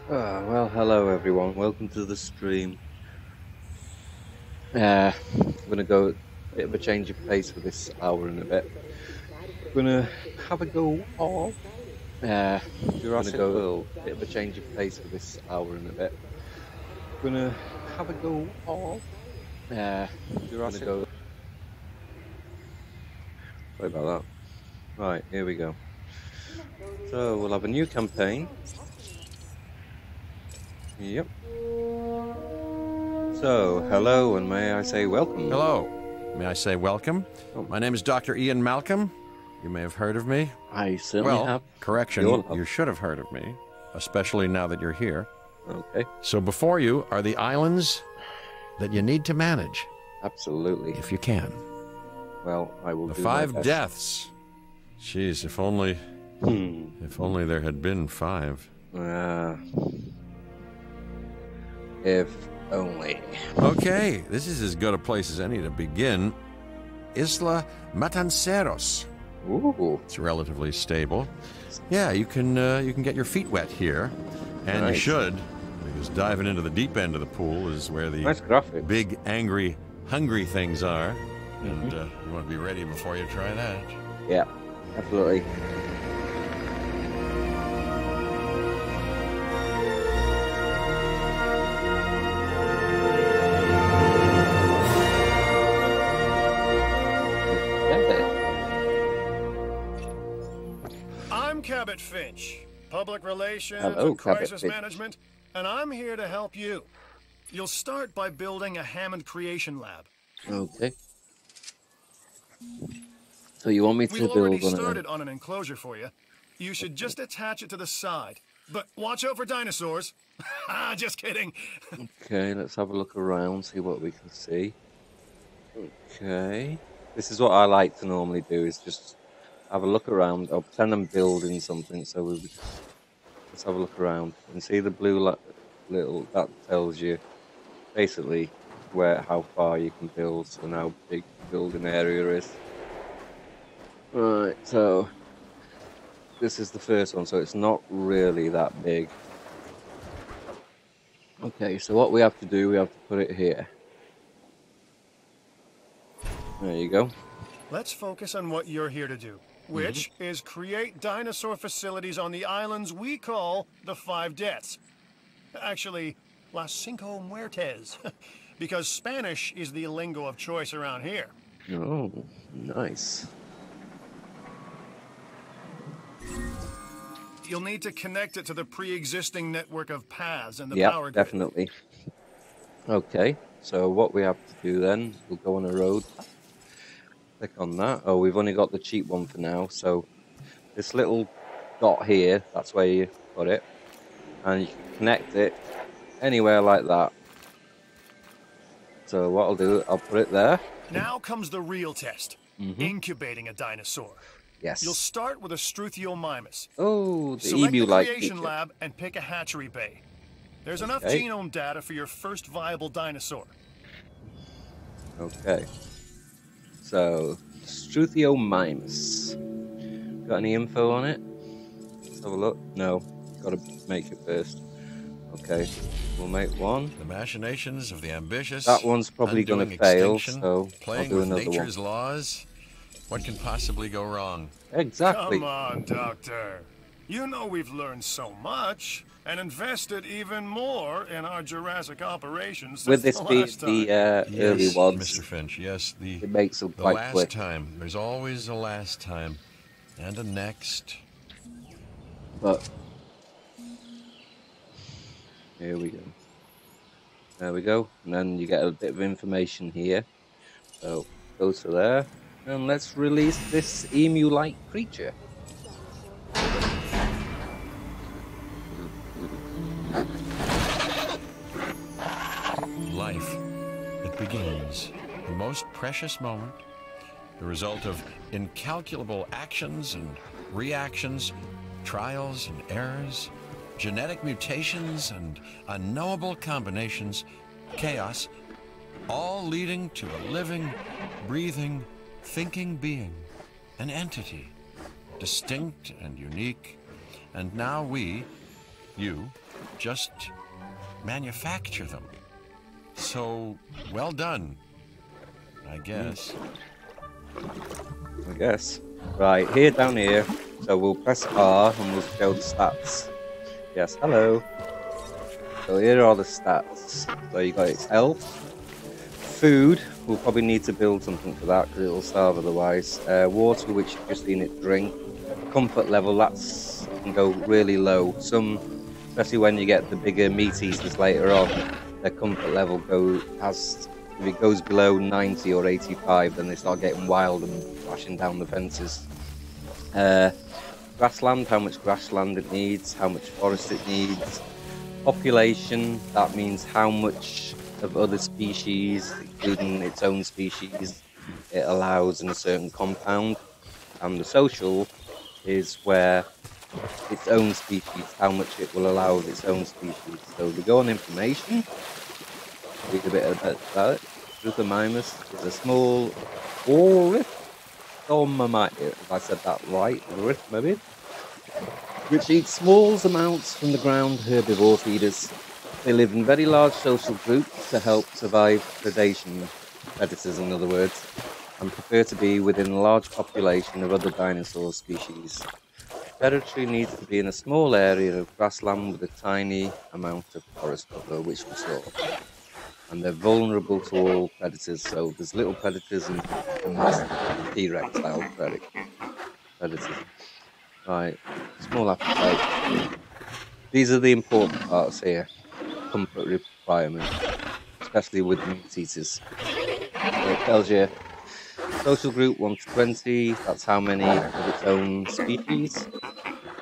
Well, hello everyone. Welcome to the stream. I'm gonna go a bit of a change of pace for this hour and a bit. Gonna have a go of Jurassic World. Bit of a change of pace for this hour and a bit. Gonna have a go of Jurassic World. Sorry about that. Right, here we go. So we'll have a new campaign. Yep. So, hello, and may I say welcome? Hello. May I say welcome? Oh. My name is Dr. Ian Malcolm. You may have heard of me. I certainly have. Correction, you should have heard of me, especially now that you're here. Okay. So before you are the islands that you need to manage. Absolutely. If you can. Well, I will the do my 5 best. deaths. Jeez, if only there had been 5. If only. Okay, this is as good a place as any to begin. ISLA MATANCEROS. Ooh. It's relatively stable. Yeah, you can get your feet wet here, and Nice. you should, because diving into the deep end of the pool is where the Nice graphic. big, angry, hungry things are, and you want to be ready before you try that. Yeah, absolutely. I'm Cabot Finch, Public Relations Hello, and Cabot Crisis Finch. Management, and I'm here to help you. You'll start by building a Hammond Creation Lab. Okay. So you want me to We've already build one of started them? on an enclosure for you. You should just attach it to the side. But watch out for dinosaurs. Just kidding. Okay, let's have a look around, see what we can see. Okay. This is what I like to normally do, is just have a look around. I'll pretend I'm building something, so let's have a look around. And see the blue little, that tells you basically how far you can build and how big the building area is. Right, so this is the first one, so it's not really that big. Okay, so what we have to do, we have to put it here. There you go. Let's focus on what you're here to do, which is create dinosaur facilities on the islands we call the 5 Deaths. Actually, Las Cinco Muertes, because Spanish is the lingo of choice around here. Oh, nice. You'll need to connect it to the pre-existing network of paths and the Yeah, power grid. definitely. Okay, so what we have to do then, we'll go on a road. Click on that. Oh, we've only got the cheap one for now, so this little dot here, that's where you put it. And you can connect it anywhere like that. So what I'll do, I'll put it there. Now comes the real test, incubating a dinosaur. Yes. You'll start with a Struthiomimus. Oh, the Select the emu-like creation creature. lab and pick a hatchery bay. There's enough Okay. genome data for your first viable dinosaur. Okay. So, Struthiomimus. Got any info on it? Let's have a look. No, gotta make it first. Okay, we'll make one. The machinations of the ambitious. That one's probably gonna undoing fail, extinction, so playing I'll do with another nature's one. laws. What can possibly go wrong? Exactly. Come on, Doctor. You know we've learned so much and invested even more in our Jurassic operations since With this the being last time. the early Yes, ones, Mr. Finch. Yes, it makes them the quite last quick. time. There's always a last time, and a next. But here we go. There we go. And then you get a bit of information here. So go to there, and let's release this emu-like creature. Life. It begins. The most precious moment. The result of incalculable actions and reactions, trials and errors, genetic mutations and unknowable combinations, chaos, all leading to a living, breathing, thinking being, an entity, distinct and unique. And now we, you, just manufacture them. So, well done, I guess. I guess. Right, here, down here. So we'll press R and we'll show the stats. Yes, hello. So here are the stats. So you got its health. Food, we'll probably need to build something for that because it'll starve otherwise. Water, which you've just seen it drink. Comfort level, that's can go really low. Some, especially when you get the bigger meat eaters later on, their comfort level if it goes below 90 or 85, then they start getting wild and crashing down the fences. Grassland, how much grassland it needs, how much forest it needs. Population, that means how much of other species, including its own species, it allows in a certain compound. And the social is where its own species, how much it will allow of its own species. So we go on information, read a bit about it. Glucomimus is a small ornith, if I said that right, maybe, which eats small amounts from the ground herbivore feeders. They live in very large social groups to help survive predation, predators in other words, and prefer to be within a large population of other dinosaur species. Territory needs to be in a small area of grassland with a tiny amount of forest cover, which we saw. And they're vulnerable to all predators, so there's little predators and T-Rex style predators. Right, small appetite. These are the important parts here. Comfort requirement, especially with meat eaters. So it tells you social group 1 to 20, that's how many of its own species.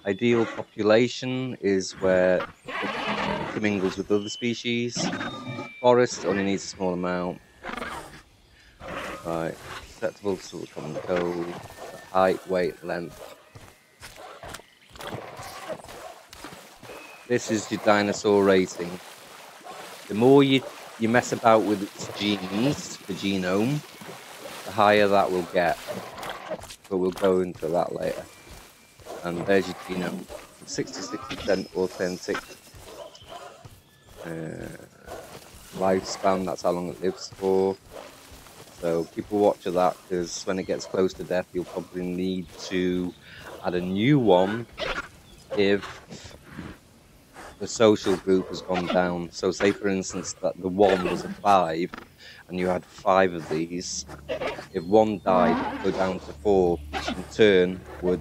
Ideal population is where it commingles with other species. Forest only needs a small amount. Right, acceptable to the common code. Height, weight, length. This is your dinosaur rating. The more you mess about with its genes, the genome, the higher that will get. But we'll go into that later. And there's your genome. 66% authentic. Lifespan, that's how long it lives for. So keep a watch of that, because when it gets close to death, you'll probably need to add a new one if the social group has gone down. So say for instance that the 1 was a 5 and you had 5 of these. If 1 died, it would go down to 4, which in turn would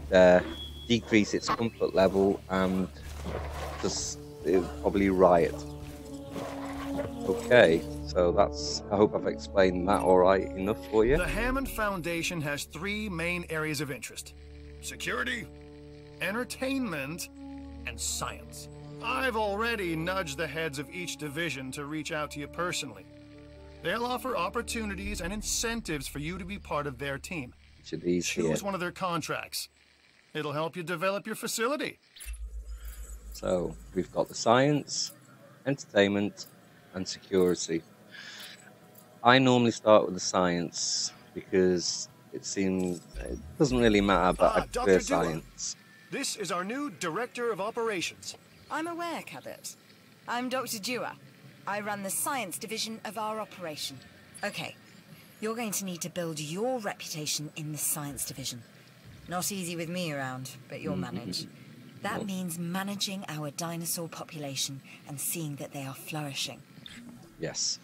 decrease its comfort level and just it would probably riot. Okay, so that's, I hope I've explained that all right enough for you. The Hammond Foundation has 3 main areas of interest: security, entertainment, and science. I've already nudged the heads of each division to reach out to you personally. They'll offer opportunities and incentives for you to be part of their team. Choose one of their contracts. It'll help you develop your facility. So we've got the science, entertainment, and security. I normally start with the science because it doesn't really matter, but I prefer science. This is our new Director of Operations. I'm aware, Cabot. I'm Dr. Dewar. I run the science division of our operation. Okay, you're going to need to build your reputation in the science division. Not easy with me around, but you'll manage. That means managing our dinosaur population and seeing that they are flourishing. Yes.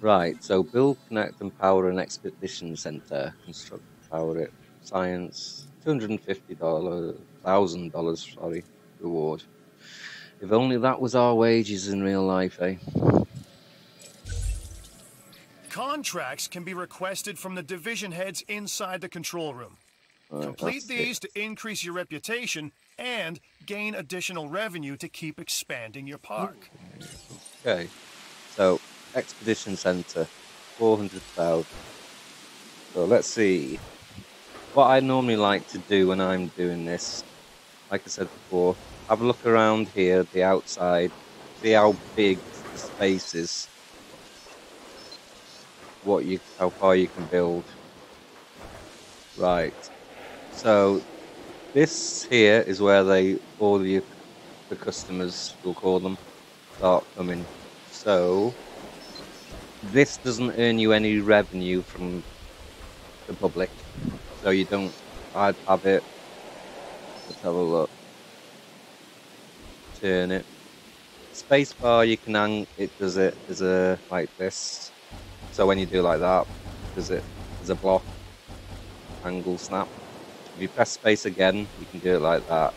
Right, so build, connect, and power an expedition center. Construct, power it. Science, $250,000, reward. If only that was our wages in real life, eh? Contracts can be requested from the division heads inside the control room. Complete these to increase your reputation and gain additional revenue to keep expanding your park. Okay, so expedition center, 400,000. So let's see. What I normally like to do when I'm doing this, like I said before, have a look around here, the outside, see how big the space is, how far you can build. Right. So this here is where all your the customers, we'll call them, start coming. So this doesn't earn you any revenue from the public, so you don't. I'd have it. Let's have a look. Turn it. Spacebar, you can hang. It does it as a like this. So when you do like that, does it as a block angle snap. If you press space again, you can do it like that.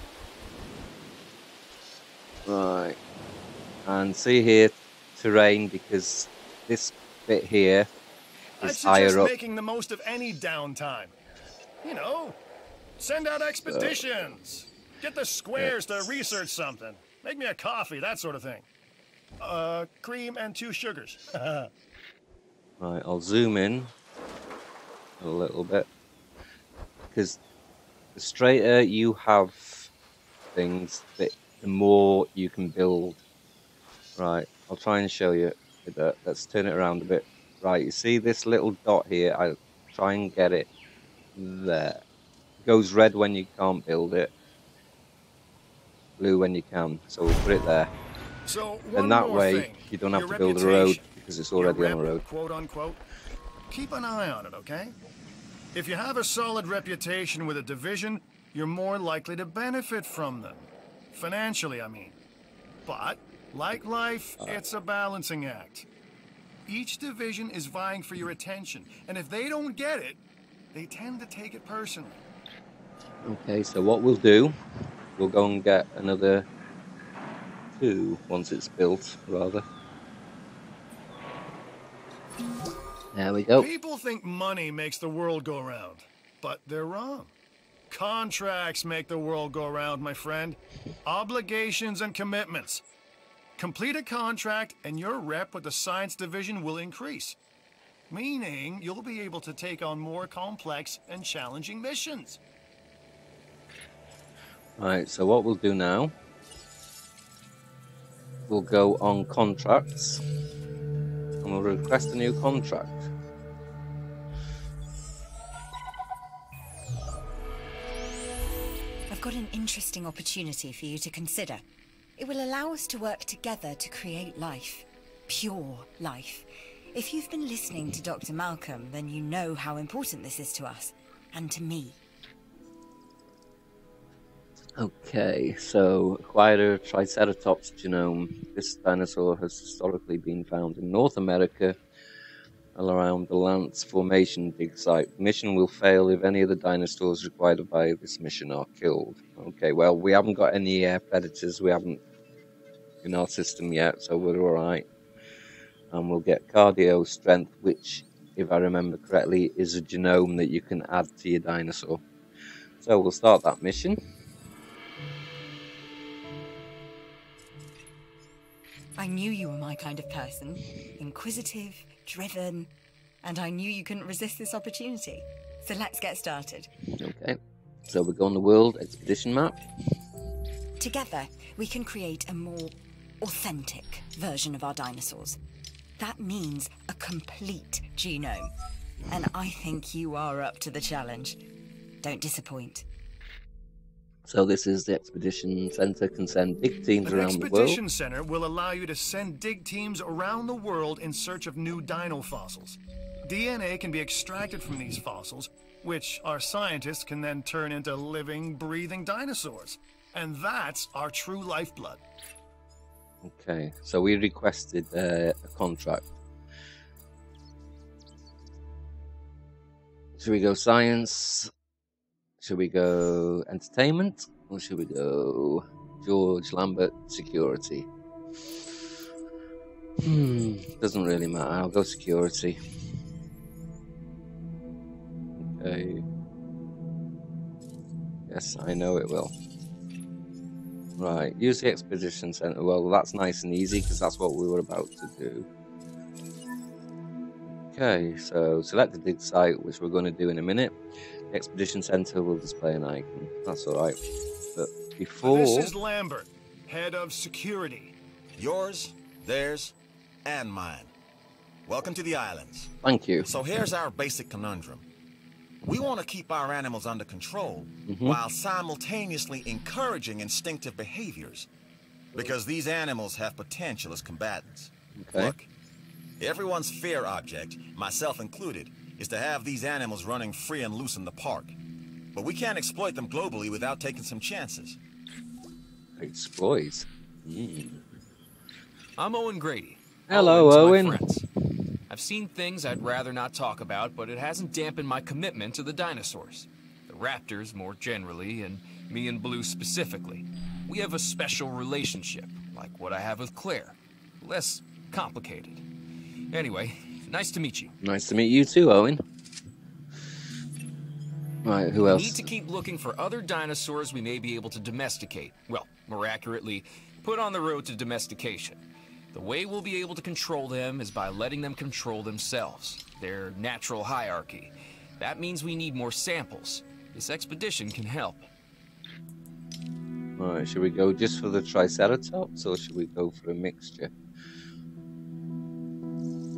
Right. And see here, terrain, because this bit here is I'd higher suggest up. making the most of any downtime. You know, send out expeditions. Get the squares to research something. Make me a coffee, that sort of thing. Cream and 2 sugars. Right, I'll zoom in a little bit, because the straighter you have things, the more you can build. Right, I'll try and show you. Let's turn it around a bit. Right, you see this little dot here? I'll try and get it there. It goes red when you can't build it, blue when you can. So we'll put it there. So And that way you don't have to build a road because it's already on a road. Quote unquote. Keep an eye on it, okay? If you have a solid reputation with a division, you're more likely to benefit from them. Financially, I mean. But, like life, it's a balancing act. Each division is vying for your attention, and if they don't get it, they tend to take it personally. Okay, so what we'll do, we'll go and get another 2 once it's built, rather. There we go. People think money makes the world go round, but they're wrong. Contracts make the world go round, my friend. Obligations and commitments. Complete a contract and your rep with the science division will increase. Meaning you'll be able to take on more complex and challenging missions. Right, so what we'll do now, we'll go on contracts and we'll request a new contract. I've got an interesting opportunity for you to consider. It will allow us to work together to create life. Pure life. If you've been listening to Dr. Malcolm, then you know how important this is to us. And to me. Okay, so acquire a Triceratops genome. This dinosaur has historically been found in North America, all around the Lance Formation dig site. The mission will fail if any of the dinosaurs required by this mission are killed. Okay, well, we haven't got any predators. We haven't in our system yet, so we're all right. And we'll get cardio strength, which, if I remember correctly, is a genome that you can add to your dinosaur. So we'll start that mission. I knew you were my kind of person. Inquisitive, driven, and I knew you couldn't resist this opportunity. So let's get started. Okay, so we go on the world expedition map. Together, we can create a more authentic version of our dinosaurs. That means a complete genome. And I think you are up to the challenge. Don't disappoint. So this is the expedition center, can send dig teams An around the world. expedition center will allow you to send dig teams around the world in search of new dino fossils. DNA can be extracted from these fossils, which our scientists can then turn into living, breathing dinosaurs. And that's our true lifeblood. Okay, so we requested a contract. Should we go science? Should we go entertainment? Or should we go George Lambert security? Doesn't really matter. I'll go security. Okay. Yes, I know it will. Right, use the expedition center. Well, that's nice and easy because that's what we were about to do. Okay, so select the dig site, which we're going to do in a minute. The expedition center will display an icon. That's all right. But before... This is Lambert, head of security. Yours, theirs, and mine. Welcome to the islands. Thank you. So here's our basic conundrum. We want to keep our animals under control while simultaneously encouraging instinctive behaviors. Because these animals have potential as combatants. Okay. Look, everyone's fear object, myself included, is to have these animals running free and loose in the park. But we can't exploit them globally without taking some chances. Exploit. I'm Owen Grady. Hello, Owen. Owen. To my friends. I've seen things I'd rather not talk about, but it hasn't dampened my commitment to the dinosaurs. The raptors more generally, and me and Blue specifically. We have a special relationship, like what I have with Claire. Less complicated. Anyway, nice to meet you. Nice to meet you too, Owen. Right, who else? We need to keep looking for other dinosaurs we may be able to domesticate. Well, more accurately, put on the road to domestication. The way we'll be able to control them is by letting them control themselves, their natural hierarchy. That means we need more samples. This expedition can help. Alright, should we go just for the Triceratops, or should we go for a mixture?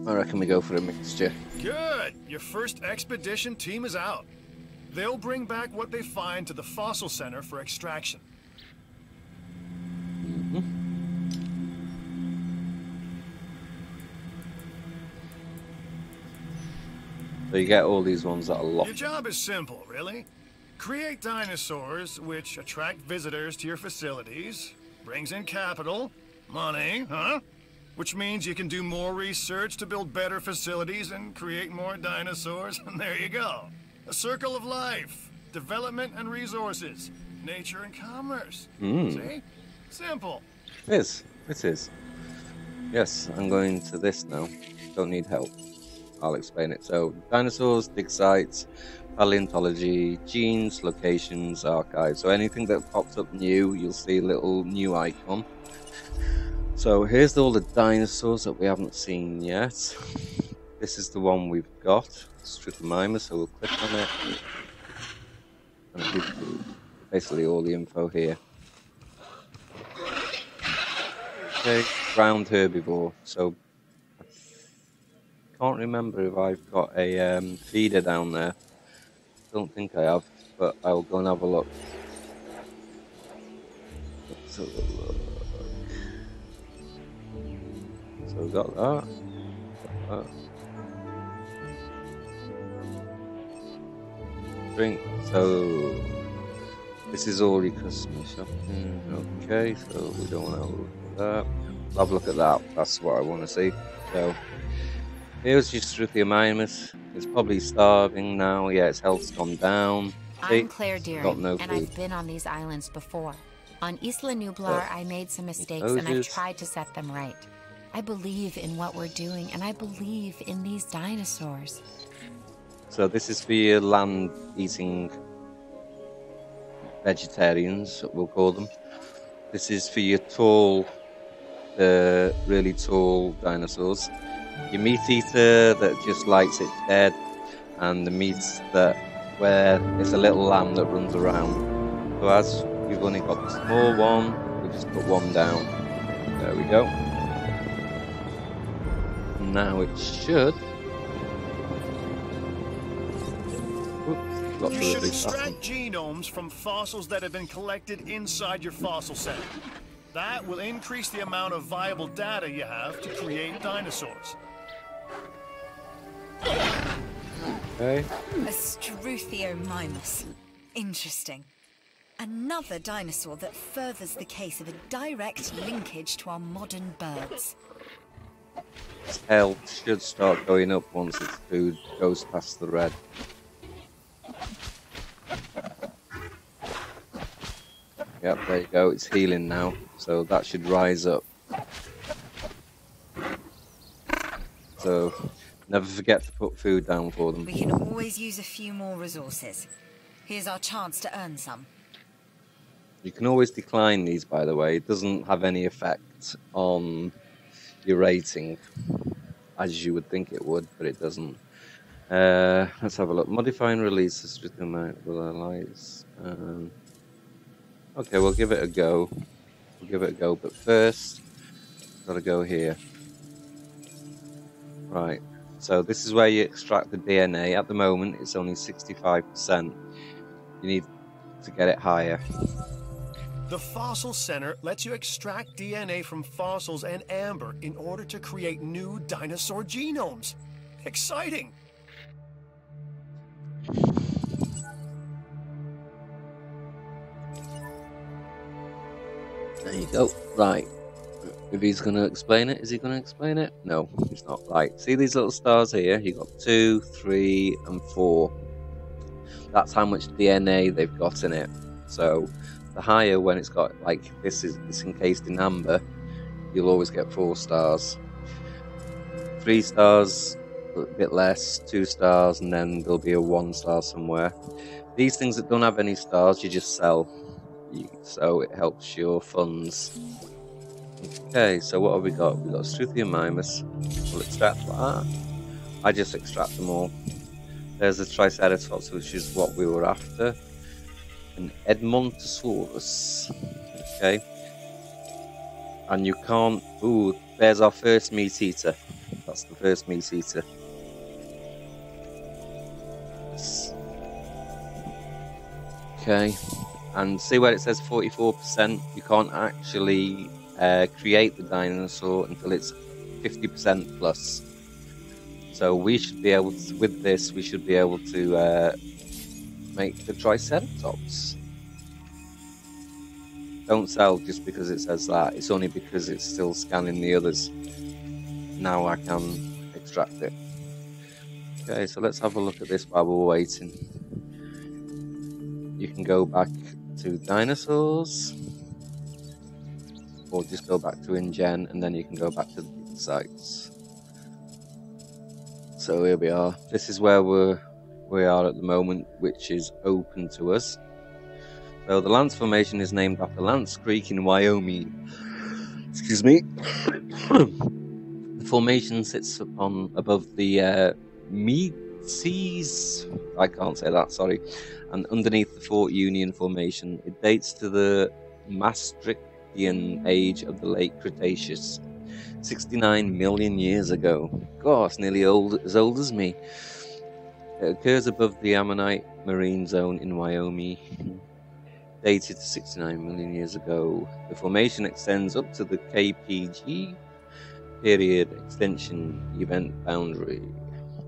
I reckon we go for a mixture. Good! Your first expedition team is out. They'll bring back what they find to the fossil center for extraction. So you get all these ones that are locked. Your job is simple, really. Create dinosaurs which attract visitors to your facilities, brings in capital, money, huh? Which means you can do more research to build better facilities and create more dinosaurs, and there you go. A circle of life, development and resources, nature and commerce. See? Simple. It is. It is. Yes, I'm going to this now. Don't need help. I'll explain it. So, dinosaurs, dig sites, paleontology, genes, locations, archives. So anything that pops up new, you'll see a little new icon. So here's all the dinosaurs that we haven't seen yet. This is the one we've got, Strychomima, so we'll click on it. And it gives you basically all the info here. Okay, ground herbivore. So I can't remember if I've got a feeder down there. Don't think I have, but I'll go and have a look. Let's have a look. So we've got that. Drink. So this is all your customer shopping. Okay, so we don't want to have a look at that. I'll have a look at that. That's what I want to see. So here's your Strychomima. It's probably starving now. Yeah, its health's gone down. I'm Claire Deering, no and food. I've been on these islands before. On Isla Nublar, I made some mistakes, and I've tried to set them right. I believe in what we're doing, and I believe in these dinosaurs. So this is for your land-eating vegetarians, we'll call them. This is for your tall, really tall dinosaurs. Your meat eater that just likes it dead, and the meats that where it's a little lamb that runs around. So as you've only got the small one, we just put one down. There we go. Now it should. You should extract genomes from fossils that have been collected inside your fossil center. That will increase the amount of viable data you have to create dinosaurs. Okay. A Struthiomimus. Interesting. Another dinosaur that furthers the case of a direct linkage to our modern birds. Its health should start going up once its food goes past the red. Yep, there you go, it's healing now, so that should rise up. So, never forget to put food down for them. We can always use a few more resources. Here's our chance to earn some. You can always decline these, by the way. It doesn't have any effect on your rating, as you would think it would, but it doesn't. Let's have a look. Modify and release the Strychomima. Okay, we'll give it a go. But first, gotta go here. Right. So this is where you extract the DNA. At the moment, it's only 65%. You need to get it higher. The Fossil Center lets you extract DNA from fossils and amber in order to create new dinosaur genomes. Exciting! There you go. Right. If he's going to explain it, is he going to explain it? No, he's not. Right. See these little stars here? You've got 2, 3, and 4. That's how much DNA they've got in it. So the higher, when it's got, like, it's encased in amber, you'll always get 4 stars. 3 stars, a bit less, 2 stars, and then there'll be a 1 star somewhere. These things that don't have any stars, you just sell. So it helps your funds. Okay, so what have we got? We've got Struthiomimus. We'll extract that. I just extract them all. There's the Triceratops, which is what we were after. An Edmontosaurus. Okay. And you can't... Ooh, there's our first meat eater. That's the first meat eater. Okay. And see where it says 44%? You can't actually create the dinosaur until it's 50% plus. So we should be able to, with this, we should be able to make the Triceratops. Don't sell just because it says that. It's only because it's still scanning the others. Now I can extract it. Okay, so let's have a look at this while we're waiting. You can go back to dinosaurs, or just go back to INGEN, and then you can go back to the sites. So here we are. This is where we are at the moment, which is open to us. So the Lance Formation is named after Lance Creek in Wyoming. Excuse me. The formation sits above the Meadseas. I can't say that, sorry. And underneath the Fort Union Formation. It dates to the Maastrichtian age of the late Cretaceous, 69 million years ago. Gosh, nearly as old as me. It occurs above the Ammonite Marine Zone in Wyoming, dated to 69 million years ago. The formation extends up to the KPG period extension event boundary.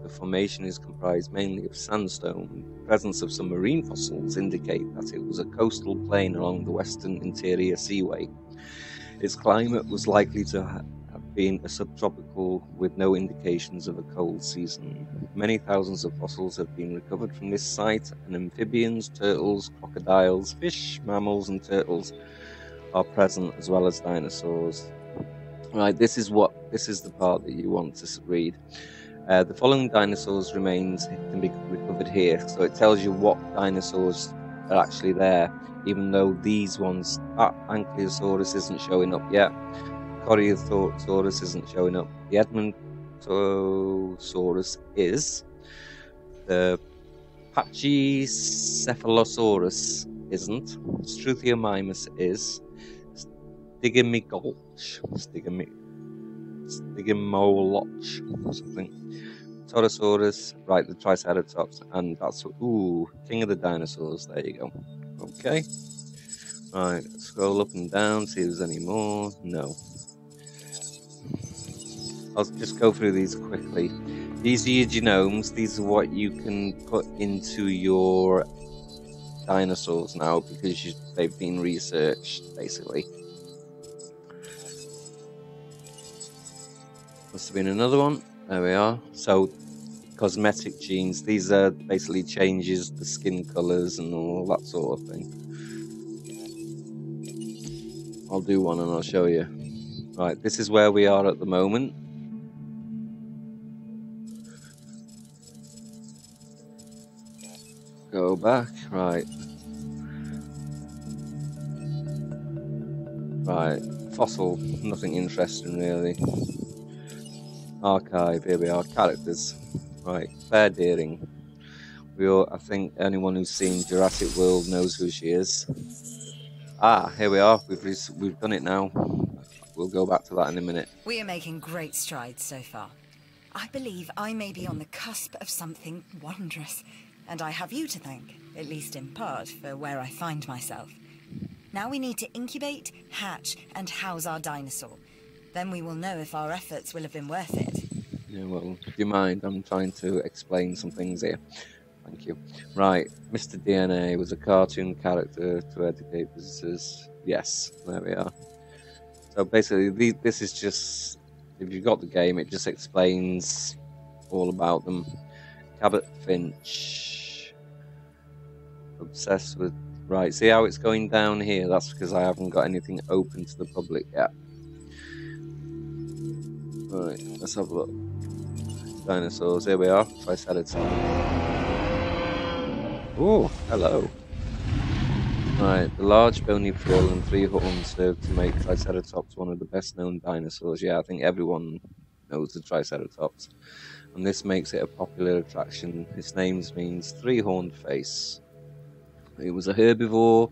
The formation is comprised mainly of sandstone. The presence of some marine fossils indicate that it was a coastal plain along the western interior seaway. Its climate was likely to have been a subtropical with no indications of a cold season. Many thousands of fossils have been recovered from this site, and amphibians, turtles, crocodiles, fish, mammals and turtles are present, as well as dinosaurs. Right, this is the part that you want to read. The following dinosaurs' remains can be recovered here, so it tells you what dinosaurs are actually there, even though these ones, Ankylosaurus isn't showing up yet, Corythosaurus isn't showing up, the Edmontosaurus is, the Pachycephalosaurus isn't, Struthiomimus is, Stygimoloch or something. Torosaurus, right, the Triceratops, and that's, ooh, King of the Dinosaurs, there you go. Okay. Right, scroll up and down, see if there's any more. No. I'll just go through these quickly. These are your genomes, these are what you can put into your dinosaurs now, because they've been researched, basically. Must have been another one. There we are. So, cosmetic genes. These are basically changes the skin colours and all that sort of thing. I'll do one and I'll show you. Right, this is where we are at the moment. Go back. Right. Right. Fossil. Nothing interesting really. Archive, here we are, characters. Right, Fair Deering. I think anyone who's seen Jurassic World knows who she is. Ah, here we are, we've done it now. We'll go back to that in a minute. We are making great strides so far. I believe I may be on the cusp of something wondrous, and I have you to thank, at least in part, for where I find myself. Now we need to incubate, hatch, and house our dinosaur. Then we will know if our efforts will have been worth it. Yeah, well, do you mind? I'm trying to explain some things here. Thank you. Right, Mr. DNA was a cartoon character to educate visitors. Yes, there we are. So basically, this is just, if you've got the game, it just explains all about them. Cabot Finch. Obsessed with... Right, see how it's going down here? That's because I haven't got anything open to the public yet. Right, let's have a look. Dinosaurs, here we are. Triceratops. Oh, hello. Right, the large bony frill and 3 horns serve to make Triceratops one of the best known dinosaurs. Yeah, I think everyone knows the Triceratops. And this makes it a popular attraction. Its name means 3-horned face. It was a herbivore.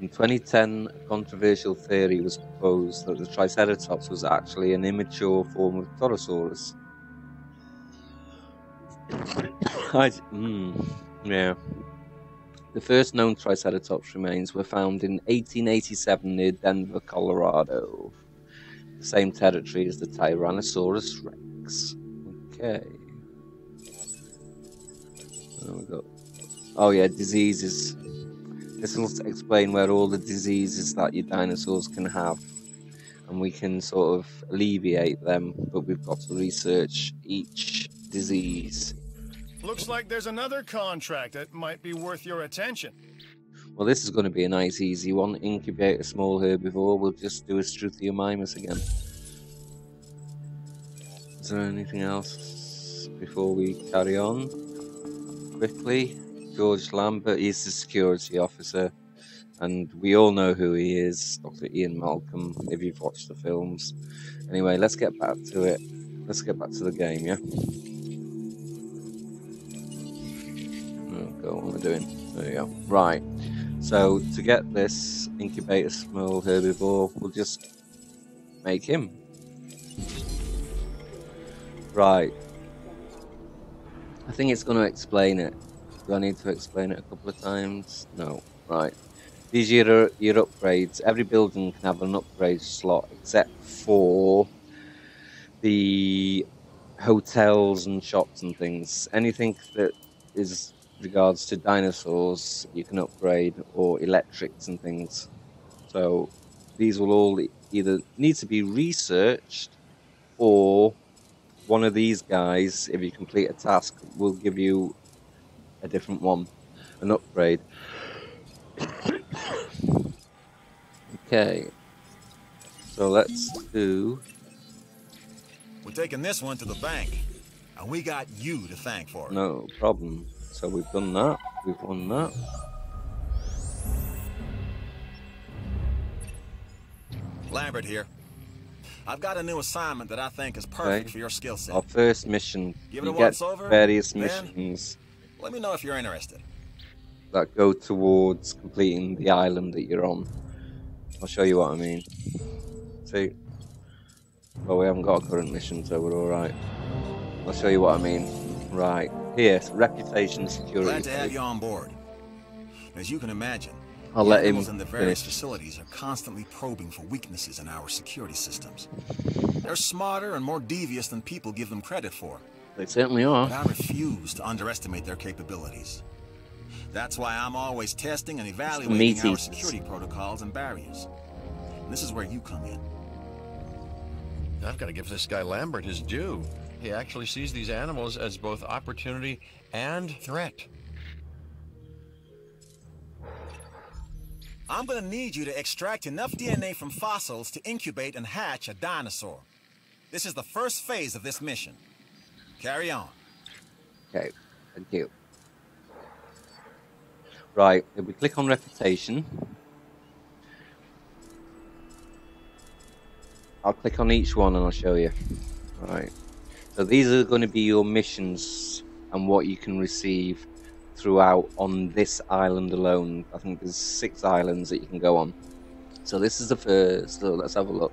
In 2010, a controversial theory was proposed that the Triceratops was actually an immature form of Torosaurus. Yeah. The first known Triceratops remains were found in 1887 near Denver, Colorado. The same territory as the Tyrannosaurus Rex. Okay. There we go. Oh yeah, diseases. This will explain where all the diseases that your dinosaurs can have. And we can sort of alleviate them, but we've got to research each disease. Looks like there's another contract that might be worth your attention. Well, this is going to be a nice, easy one. Incubate a small herbivore. We'll just do a Struthiomimus again. Is there anything else before we carry on? Quickly, George Lambert, he's the security officer. And we all know who he is, Dr. Ian Malcolm, if you've watched the films. Anyway, let's get back to it. Let's get back to the game, yeah? What am I doing? There we go. Right. So to get this incubate a small herbivore, we'll just make him. Right. I think it's going to explain it. Do I need to explain it a couple of times? No. Right. These are your upgrades. Every building can have an upgrade slot except for the hotels and shops and things. Anything that is regards to dinosaurs you can upgrade, or electrics and things. So these will all either need to be researched, or one of these guys, if you complete a task, will give you a different one, an upgrade. Okay, so let's do... We're taking this one to the bank, and we got you to thank for it. No problem. So we've done that, we've won that. Lambert here. I've got a new assignment that I think is perfect for your skill set. Our first mission. Give it you a get once over, various missions let me know if you're interested. that go towards completing the island that you're on. I'll show you what I mean. See? Well, we haven't got a current mission, so we're alright. I'll show you what I mean. Right. Here, reputation security. Glad to have you on board. As you can imagine, I'll let him in the various finish. facilities are constantly probing for weaknesses in our security systems. They're smarter and more devious than people give them credit for. They certainly are. But I refuse to underestimate their capabilities. That's why I'm always testing and evaluating our security protocols and barriers. And this is where you come in. I've got to give this guy Lambert his due. He actually sees these animals as both opportunity and threat. I'm going to need you to extract enough DNA from fossils to incubate and hatch a dinosaur. This is the first phase of this mission. Carry on. Okay, thank you. Right, if we click on reputation, I'll click on each one and I'll show you. Right. So these are going to be your missions and what you can receive throughout on this island alone. I think there's 6 islands that you can go on. So this is the first. So let's have a look.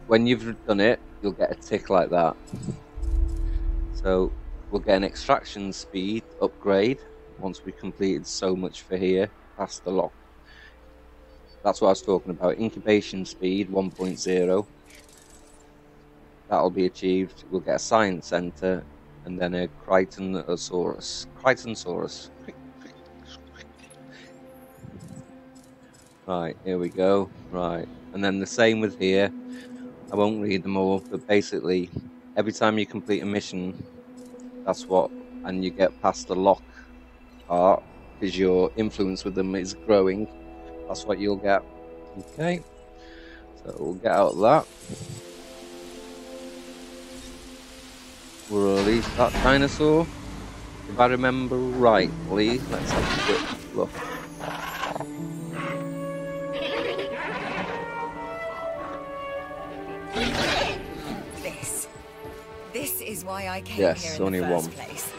When you've done it, you'll get a tick like that. So we'll get an extraction speed upgrade once we've completed so much for here. past the lock. That's what I was talking about. Incubation speed 1.0. That'll be achieved. We'll get a science center and then a Crichtonsaurus. Right, here we go. Right, and then the same with here. I won't read them all, but basically, every time you complete a mission, that's what, and you get past the lock part, because your influence with them is growing, that's what you'll get. Okay, so we'll get out of that. We'll release that dinosaur. If I remember rightly, let's have a quick look. This is why I came Yes, here in only the first one. place.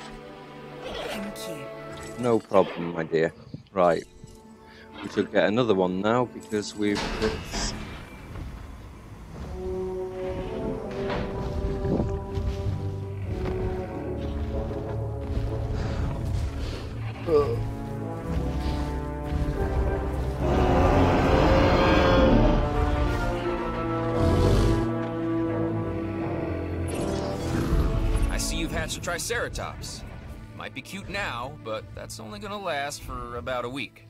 Thank you. No problem, my dear. Right. We should get another one now because we've... I see you've hatched a Triceratops. Might be cute now, but that's only gonna last for about a week.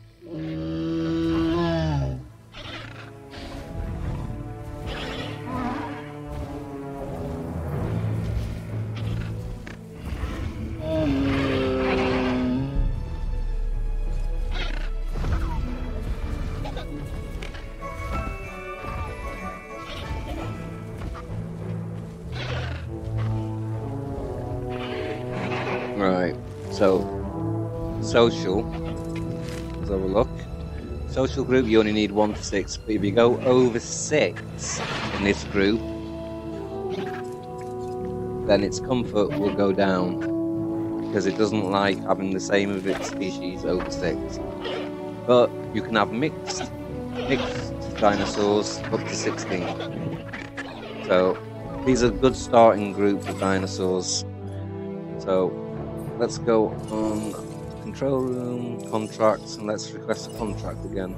Right, so social, let's have a look. Social group, you only need 1 to 6, but if you go over 6 in this group, then its comfort will go down because it doesn't like having the same of its species over 6. But you can have mixed dinosaurs up to 16. So these are good starting groups of dinosaurs. So let's go on control room, contracts, and let's request a contract again.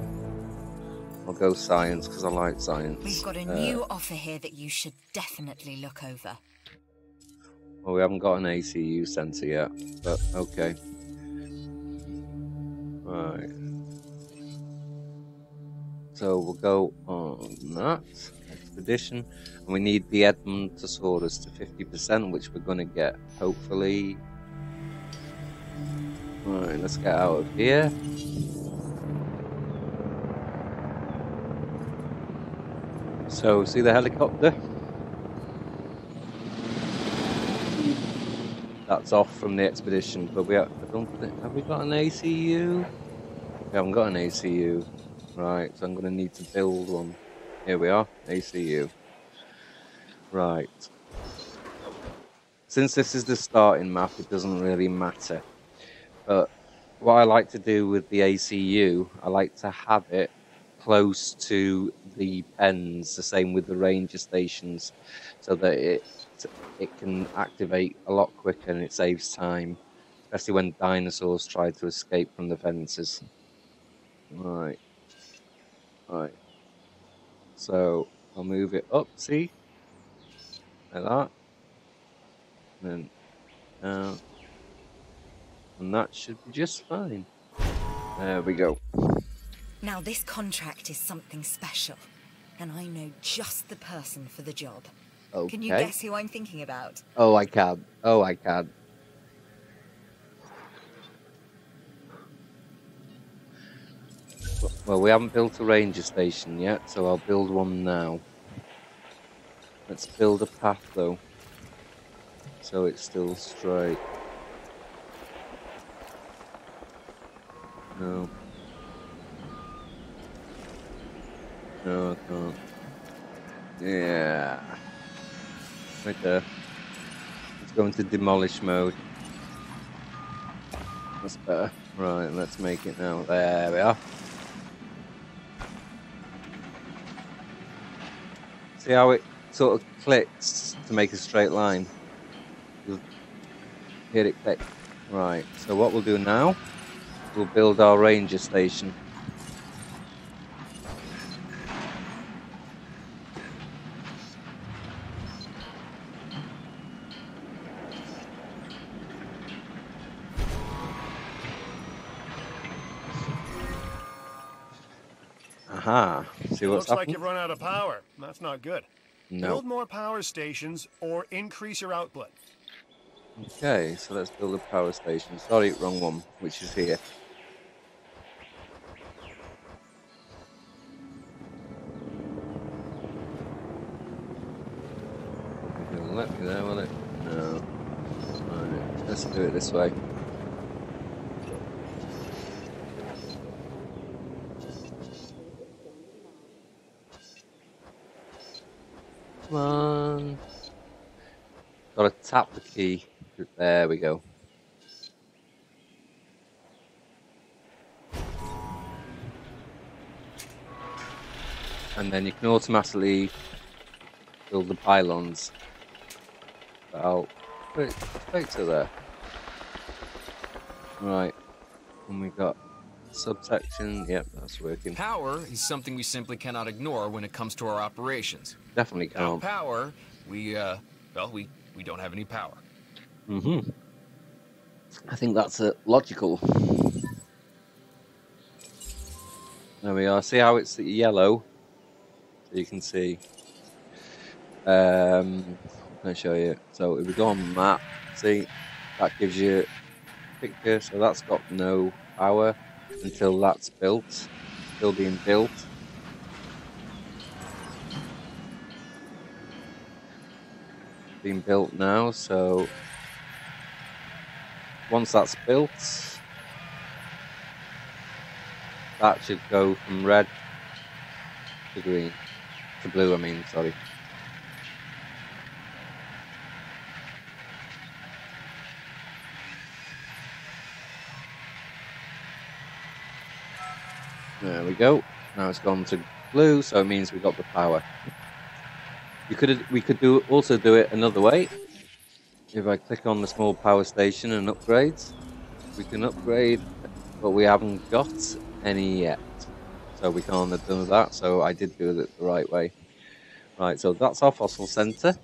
I'll go science because I like science. We've got a new offer here that you should definitely look over. Well, we haven't got an ACU sensor yet, but okay. Right. So we'll go on that expedition, and we need the Edmontosaurus to 50%, which we're going to get, hopefully. Right, let's get out of here. So, see the helicopter? That's off from the expedition, but I don't think, have we got an ACU? We haven't got an ACU. Right, so I'm going to need to build one. Here we are, ACU. Right. Since this is the starting map, it doesn't really matter. But what I like to do with the ACU, I like to have it close to the pens, the same with the ranger stations, so that it can activate a lot quicker and it saves time, especially when dinosaurs try to escape from the fences. Right. So I'll move it up, see? Like that. And then down. And that should be just fine. There we go. Now this contract is something special, and I know just the person for the job. Okay. Can you guess who I'm thinking about? Oh, I can. Oh, I can. Well, we haven't built a ranger station yet, so I'll build one now. Let's build a path, though, so it's still straight. No. No, I can't. Yeah. Right there. Let's go into demolish mode. That's better. Right, let's make it now. There we are. See how it sort of clicks to make a straight line? You'll hear it click. Right, so what we'll do now we'll build our ranger station. Aha, see what's Looks like happened? you've run out of power. That's not good. No. Build more power stations or increase your output. Okay, so let's build a power station. Sorry, wrong one, which is here. It'll let me there, will it? No. Right, let's do it this way. Come on. Gotta tap the key. There we go. And then you can automatically build the pylons. I'll put it straight to there. Right. And we got subsection. Yep, that's working. Power is something we simply cannot ignore when it comes to our operations. Definitely Without can't. power, we don't have any power. Mm-hmm. I think that's logical. There we are. See how it's yellow? So you can see. Can I show you? So if we go on map, see, that gives you a picture. So that's got no power until that's built. Still being built. Being built now, so once that's built, that should go from red to green, to blue, I mean, sorry. There we go. Now it's gone to blue, so it means we got the power. We could also do it another way. If I click on the small power station and upgrades, we can upgrade, but we haven't got any yet. So we can't have done that, so I did do it the right way. Right, so that's our fossil center.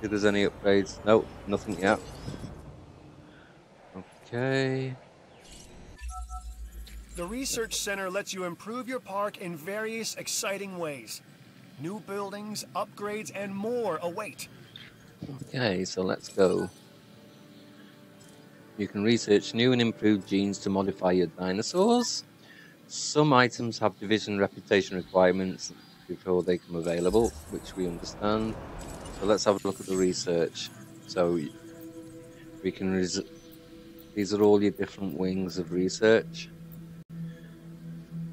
If there's any upgrades, nope, nothing yet. Okay. The research center lets you improve your park in various exciting ways. New buildings, upgrades, and more await. Okay, so let's go. You can research new and improved genes to modify your dinosaurs. Some items have division reputation requirements before they come available, which we understand. So let's have a look at the research. So we can these are all your different wings of research.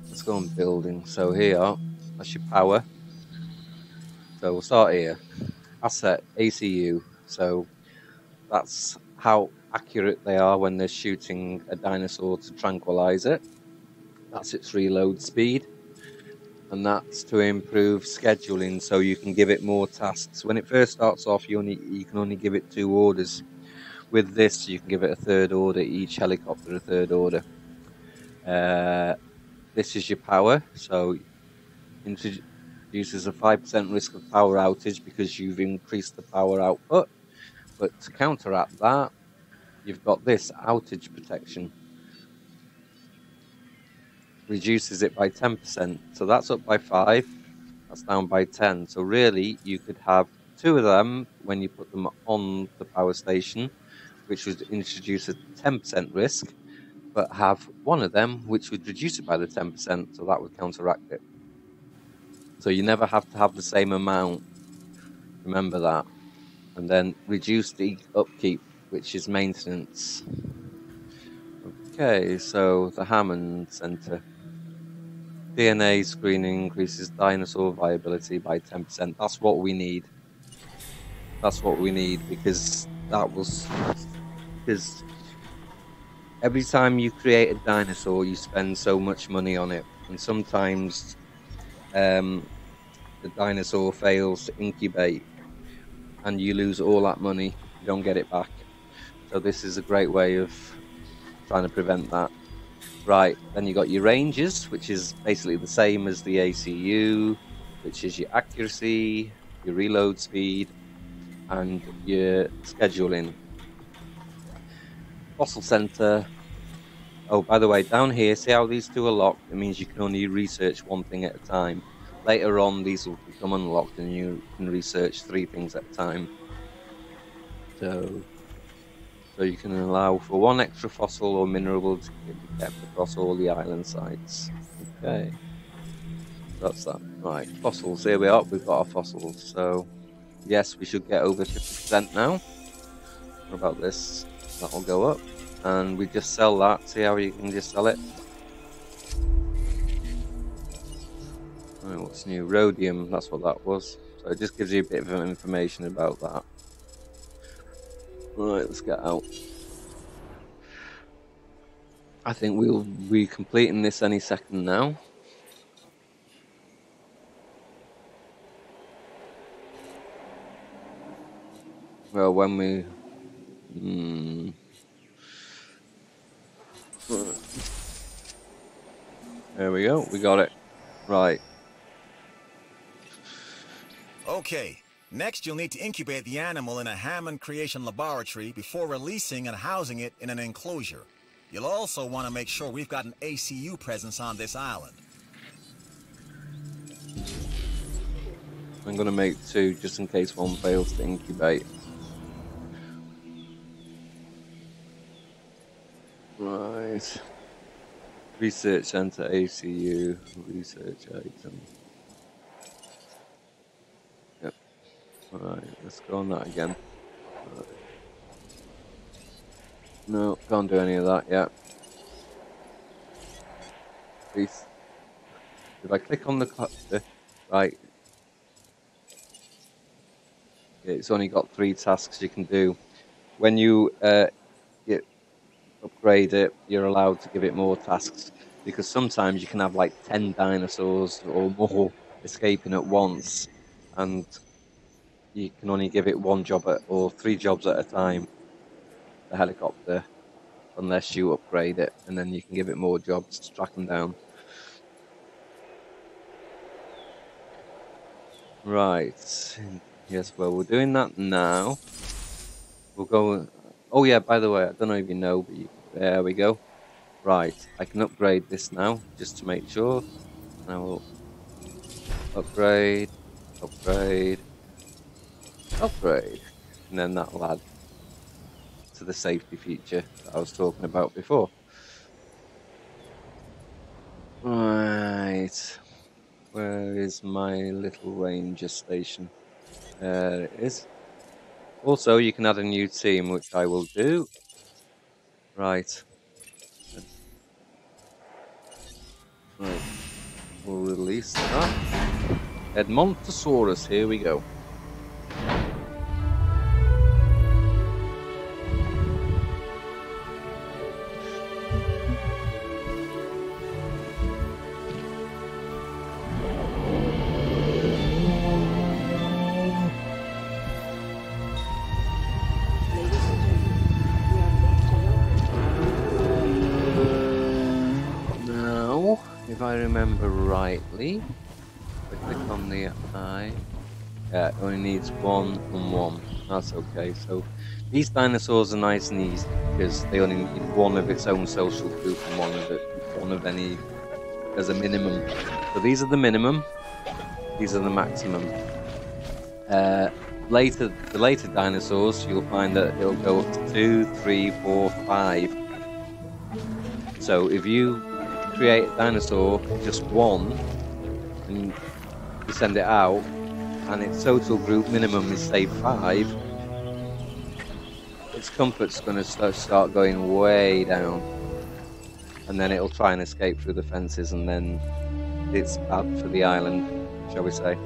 Let's go on building. So here, that's your power. So we'll start here. Asset ACU. So that's how accurate they are when they're shooting a dinosaur to tranquilize it. That's its reload speed. And that's to improve scheduling, so you can give it more tasks. When it first starts off, you can only give it 2 orders. With this, you can give it a 3rd order, each helicopter a 3rd order. This is your power, so introduces a 5% risk of power outage because you've increased the power output. But to counteract that, you've got this outage protection. Reduces it by 10%, so that's up by 5, that's down by 10. So really, you could have 2 of them when you put them on the power station, which would introduce a 10% risk, but have 1 of them which would reduce it by the 10%, so that would counteract it. So you never have to have the same amount, remember that. And then reduce the upkeep, which is maintenance. Okay, so the Hammond Center. DNA screening increases dinosaur viability by 10%. That's what we need. That's what we need, because every time you create a dinosaur, you spend so much money on it, and sometimes the dinosaur fails to incubate, and you lose all that money. You don't get it back. So this is a great way of trying to prevent that. Right, then you got your ranges, which is basically the same as the ACU, which is your accuracy, your reload speed, and your scheduling. Fossil center. Oh, by the way, down here, see how these two are locked? It means you can only research one thing at a time. Later on, these will become unlocked and you can research 3 things at a time. So you can allow for 1 extra fossil or mineral to be kept across all the island sites. Okay. That's that. Right, fossils. Here we are. We've got our fossils. So, yes, we should get over 50% now. What about this? That'll go up. And we just sell that. See how you can just sell it? Right, what's new? Rhodium. That's what that was. So it just gives you a bit of information about that. Right, let's get out. I think we'll be completing this any second now. Well, when we... There we go, we got it. Right. Okay, next you'll need to incubate the animal in a Hammond creation laboratory before releasing and housing it in an enclosure. You'll also want to make sure we've got an ACU presence on this island. I'm going to make 2 just in case one fails to incubate. Right. Research Center ACU. Research item. Yep. Alright, let's go on that again. Right. No, can't do any of that yet. Please. If I click on the cluster, right. It's only got 3 tasks you can do. When you upgrade it, you're allowed to give it more tasks, because sometimes you can have like 10 dinosaurs or more escaping at once, and you can only give it 1 job or 3 jobs at a time, the helicopter, unless you upgrade it, and then you can give it more jobs to track them down. Right, yes, well, we're doing that now. We'll go... Oh yeah, by the way, I don't know if you know, but there we go. Right, I can upgrade this now, just to make sure. I will upgrade, upgrade, upgrade, and then that'll add to the safety feature that I was talking about before. Right, where is my little ranger station? There it is. Also, you can add a new team, which I will do. Right. Right. We'll release that. MATANCEROS, here we go. If I remember rightly, if I click on the eye, yeah, it only needs 1 and 1. That's okay. So these dinosaurs are nice and easy because they only need 1 of its own social group and 1 of any as a minimum. So these are the minimum. These are the maximum. The later dinosaurs, you'll find that it'll go up to 2, 3, 4, 5. So if you create a dinosaur, just 1, and you send it out, and its total group minimum is say 5, its comfort's going to start going way down, and then it'll try and escape through the fences, and then it's bad for the island, shall we say.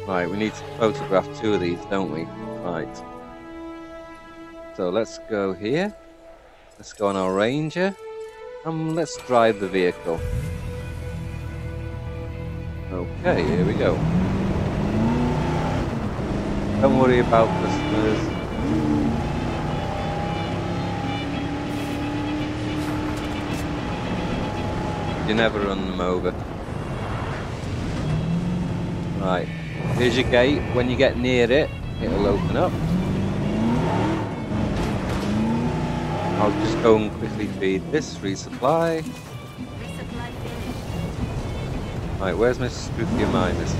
Right, we need to photograph 2 of these, don't we? Right. So let's go here. Let's go on our Ranger, and let's drive the vehicle. Okay, here we go. Don't worry about customers. You never run them over. Right, here's your gate. When you get near it, it'll open up. I'll just go and quickly feed this, resupply. Right, where's my spooky miners?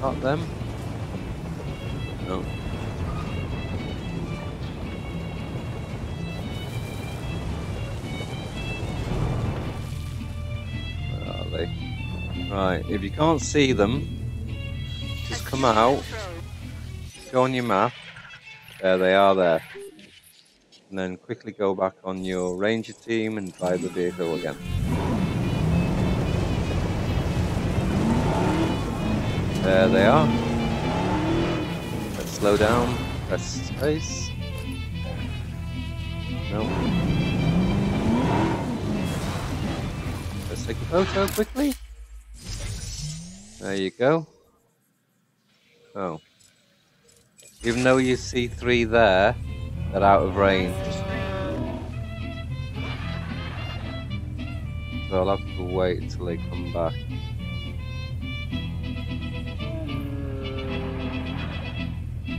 Not them? No. Where are they? Right, if you can't see them, just come out, go on your map. There they are there. And then quickly go back on your ranger team and drive the vehicle again. There they are. Let's slow down, press space. No. Let's take a photo quickly. There you go. Oh. Even though you see 3 there, they're out of range. So I'll have to wait until they come back.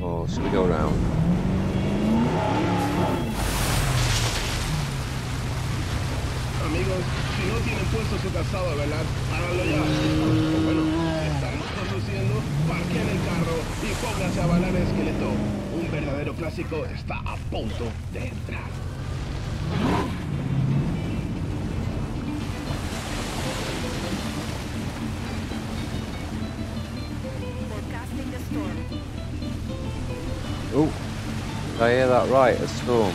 Or should we go around? Amigos, si no tienen puesto su calzado a velar, háganlo ya. O bueno, si están conduciendo, parquen el carro y pónganse a bailar el esqueleto. Un verdadero clásico está a punto de entrar. Forecasting the storm. Oh, did I hear that right? A storm.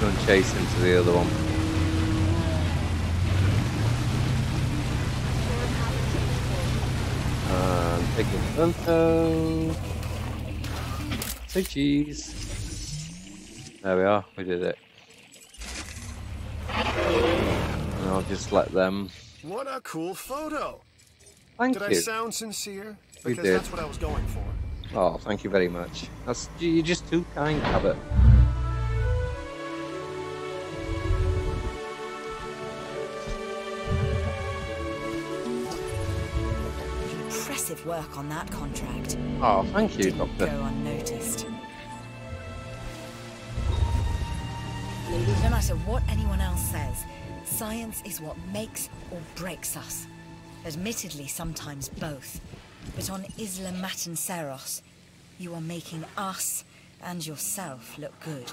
Go and chase into the other one. Taking a photo. Say cheese. There we are, we did it. And I'll just let them. What a cool photo. Thank Did you. I sound sincere? You Because did. that's what I was going for. Oh, thank you very much. You're just too kind, Cabot. Impressive work on that contract. Oh, thank you, Didn't Doctor. go unnoticed. No matter what anyone else says, science is what makes or breaks us. Admittedly, sometimes both. But on ISLA MATANCEROS, you are making us and yourself look good.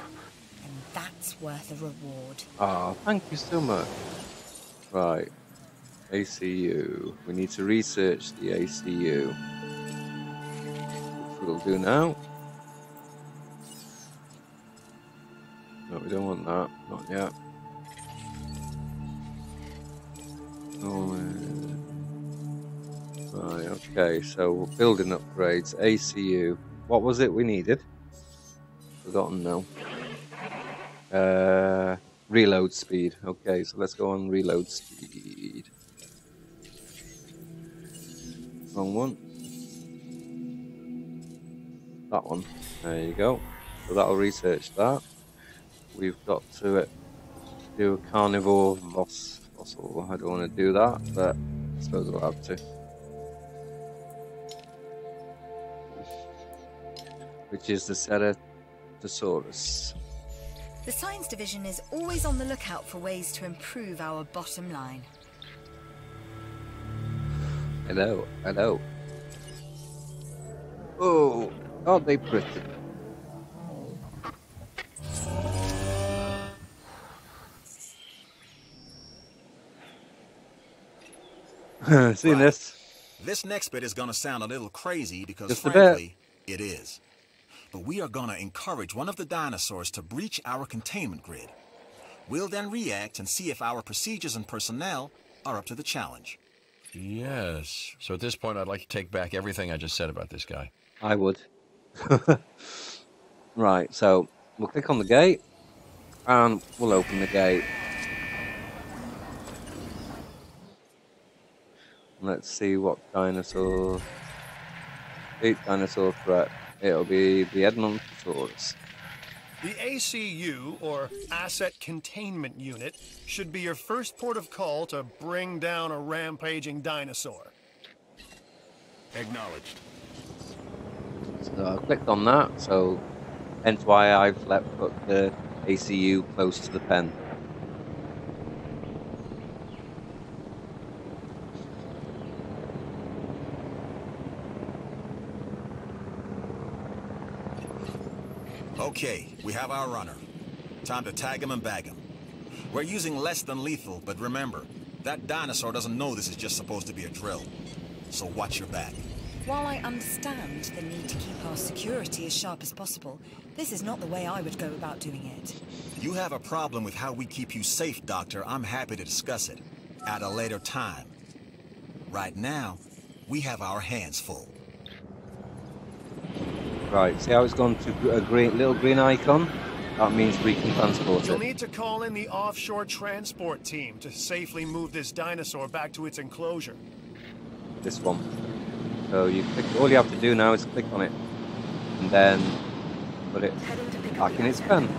And that's worth a reward. Oh, thank you so much. Right. ACU. We need to research the ACU. Which we'll do now. No, we don't want that. Not yet. Oh, right, okay, so building upgrades. ACU. What was it we needed? Forgotten now. Reload speed. Okay, so let's go on reload speed. Wrong one. That one. There you go. So that'll research that. We've got to do a carnivore fossil. I don't want to do that, but I suppose we'll have to. Which is the CERATOSAURUS. The Science Division is always on the lookout for ways to improve our bottom line. I know, I know. Oh, aren't they pretty? Seen this? This next bit is gonna sound a little crazy because Just a frankly, it is. But we are gonna encourage one of the dinosaurs to breach our containment grid. We'll then react and see if our procedures and personnel are up to the challenge. Yes. So at this point, I'd like to take back everything I just said about this guy. I would. Right, so we'll click on the gate and we'll open the gate. Let's see what dinosaur. Complete dinosaur threat. It'll be the Edmontosaurus. The ACU, or Asset Containment Unit, should be your first port of call to bring down a rampaging dinosaur. Acknowledged. So I clicked on that, so hence why I've put the ACU close to the pen. Okay, we have our runner. Time to tag him and bag him. We're using less than lethal, but remember, that dinosaur doesn't know this is just supposed to be a drill. So watch your back. While I understand the need to keep our security as sharp as possible, this is not the way I would go about doing it. You have a problem with how we keep you safe, Doctor. I'm happy to discuss it at a later time. Right now, we have our hands full. Right, see how it's gone to a little green icon? That means we can transport You'll it. need to call in the offshore transport team to safely move this dinosaur back to its enclosure. This one. So you click, all you have to do now is click on it and then put it back in its pen.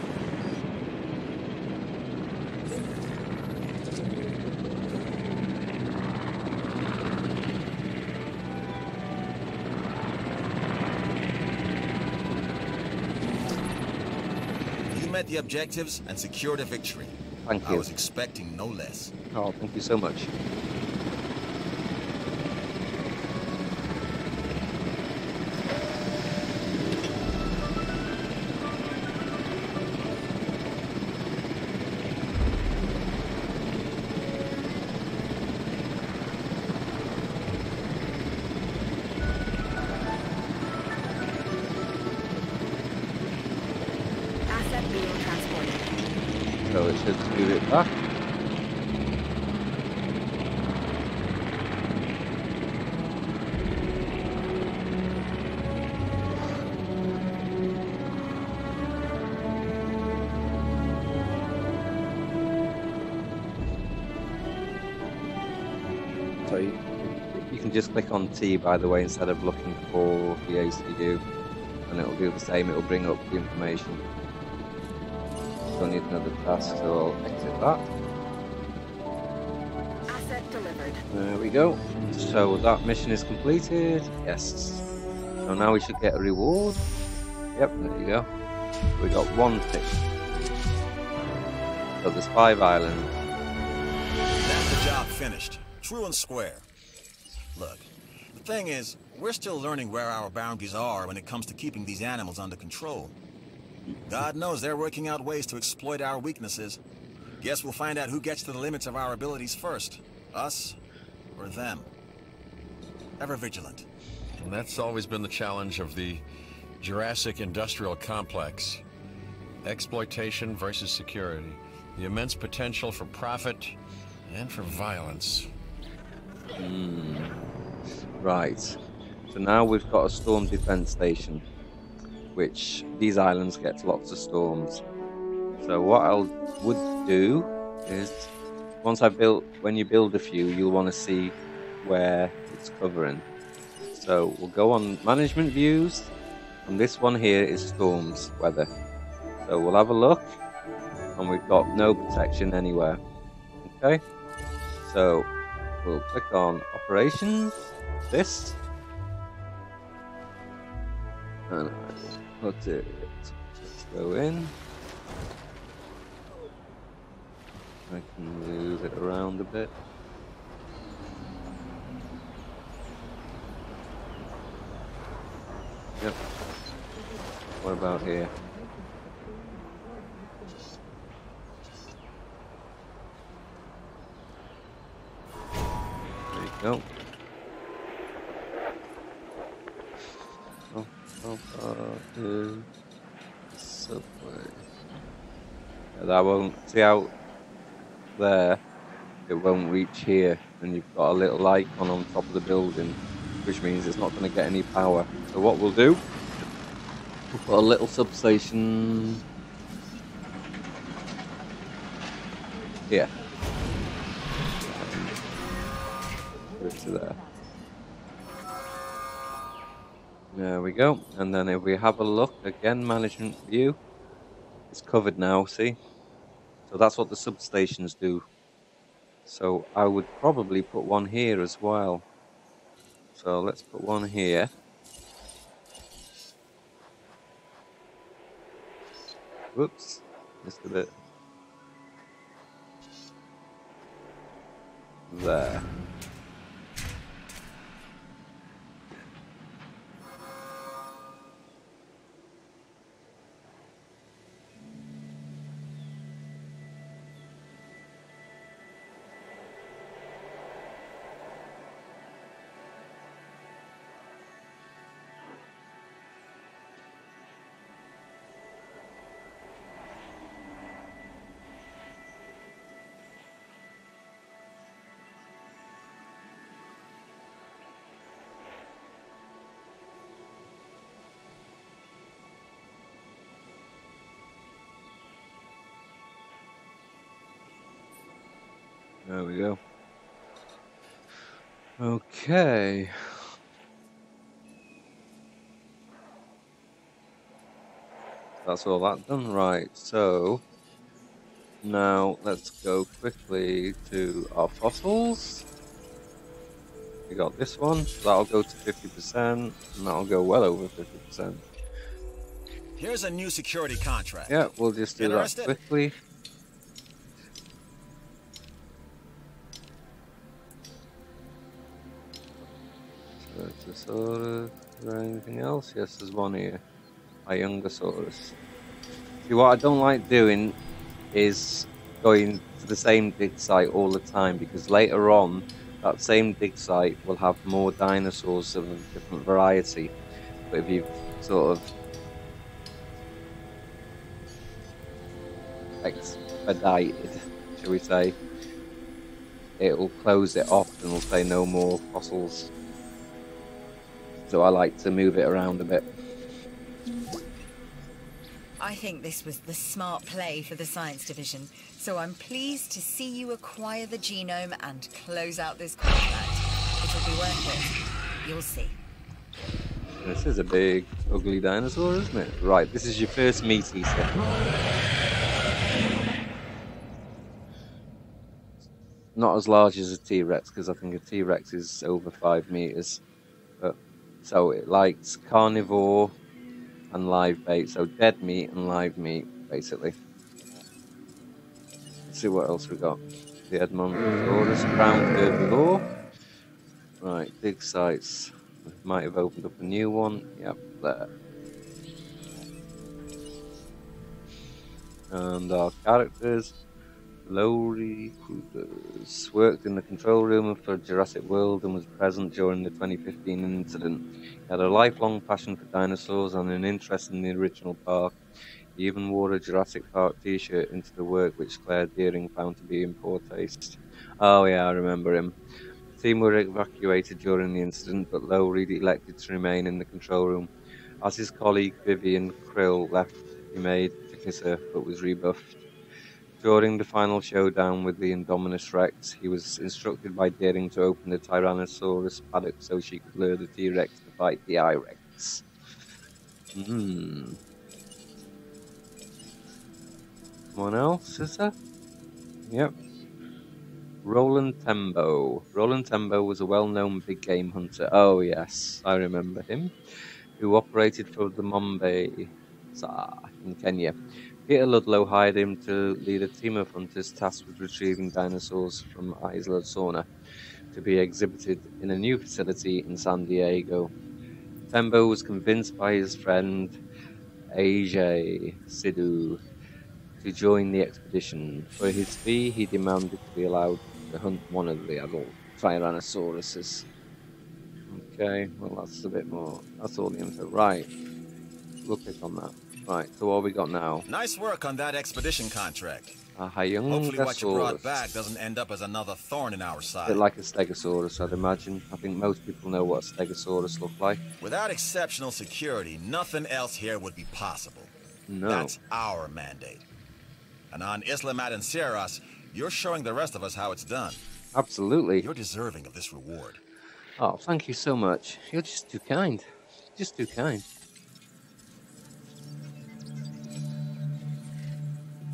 You met the objectives and secured a victory. Thank you. I was expecting no less. Oh, thank you so much. Asset being transported. So it should move it back. So you can just click on T, by the way, instead of looking for the ACU, and it'll do the same. It'll bring up the information. Don't need another task, so I'll exit that. Asset delivered. There we go. So that mission is completed. Yes. So now we should get a reward. Yep, there you go. We got one tick. So there's 5 islands. That's the job finished. True and square. Look, the thing is, we're still learning where our boundaries are when it comes to keeping these animals under control. God knows they're working out ways to exploit our weaknesses. Guess we'll find out who gets to the limits of our abilities first. Us or them. Ever vigilant. And that's always been the challenge of the Jurassic industrial complex. Exploitation versus security. The immense potential for profit and for violence. Right. So now we've got a storm defense station, which these islands get lots of storms. So what I would do is, when you build a few, you'll want to see where it's covering. So we'll go on management views, and this one here is storms weather. So we'll have a look, and we've got no protection anywhere. Okay, so we'll click on operations, this, and I'll put it, let's go in. I can move it around a bit. Yep. What about here? There you go. How far is the subway? Yeah, that won't, see out there, it won't reach here, and you've got a little icon on top of the building, which means it's not going to get any power. So what we'll do, we'll put a little substation here. Put it to there. There we go. And then if we have a look again, management view, it's covered now. See, so that's what the substations do. So I would probably put one here as well. So let's put one here. Whoops, missed a bit. There. There we go. Okay. That's all that done. Right, so now let's go quickly to our fossils. We got this one, that'll go to 50%, and that'll go well over 50%. Here's a new security contract. Yeah, we'll just do that quickly. Ceratosaurus, is there anything else? Yes, there's one here. INGEN. See, what I don't like doing is going to the same dig site all the time, because later on that same dig site will have more dinosaurs of a different variety. But if you've sort of expedited, shall we say, it will close it off and will say no more fossils. So I like to move it around a bit. I think this was the smart play for the science division, so I'm pleased to see you acquire the genome and close out this contract. It'll be worth it. You'll see. This is a big, ugly dinosaur, isn't it? Right, this is your first meat eater. Not as large as a T-Rex, because I think a T-Rex is over 5 meters. But so it likes carnivore and live bait, so dead meat and live meat, basically. Let's see what else we got. The Edmontosaurus, crown herbivore. Right, dig sites. Might have opened up a new one. Yep, there. And our characters. Lowry Cougars worked in the control room for Jurassic World and was present during the 2015 incident. He had a lifelong passion for dinosaurs and an interest in the original park. He even wore a Jurassic Park t-shirt into the work, which Claire Deering found to be in poor taste. Oh yeah, I remember him. The team were evacuated during the incident, but Lowry elected to remain in the control room. As his colleague Vivian Krill left, he made to kiss her, but was rebuffed. During the final showdown with the Indominus Rex, he was instructed by Deering to open the Tyrannosaurus paddock so she could lure the T-Rex to fight the I-Rex. Someone else, is there? Yep. Roland Tembo. Roland Tembo was a well-known big game hunter. Oh yes, I remember him. Who operated for the Mombasa in Kenya. Peter Ludlow hired him to lead a team of hunters tasked with retrieving dinosaurs from ISLA to be exhibited in a new facility in San Diego. Tembo was convinced by his friend Ajay Sidhu to join the expedition. For his fee, he demanded to be allowed to hunt one of the adult Tyrannosauruses. Okay, well that's a bit more. That's all the info. Right, we'll click on that. Right, so what have we got now? Nice work on that expedition contract. Hopefully what you brought back doesn't end up as another thorn in our side. A bit like a Stegosaurus, I'd imagine. I think most people know what a Stegosaurus looked like. Without exceptional security, nothing else here would be possible. No. That's our mandate. And on Isla MATANCEROS, you're showing the rest of us how it's done. Absolutely. You're deserving of this reward. Oh, thank you so much. You're just too kind. just too kind.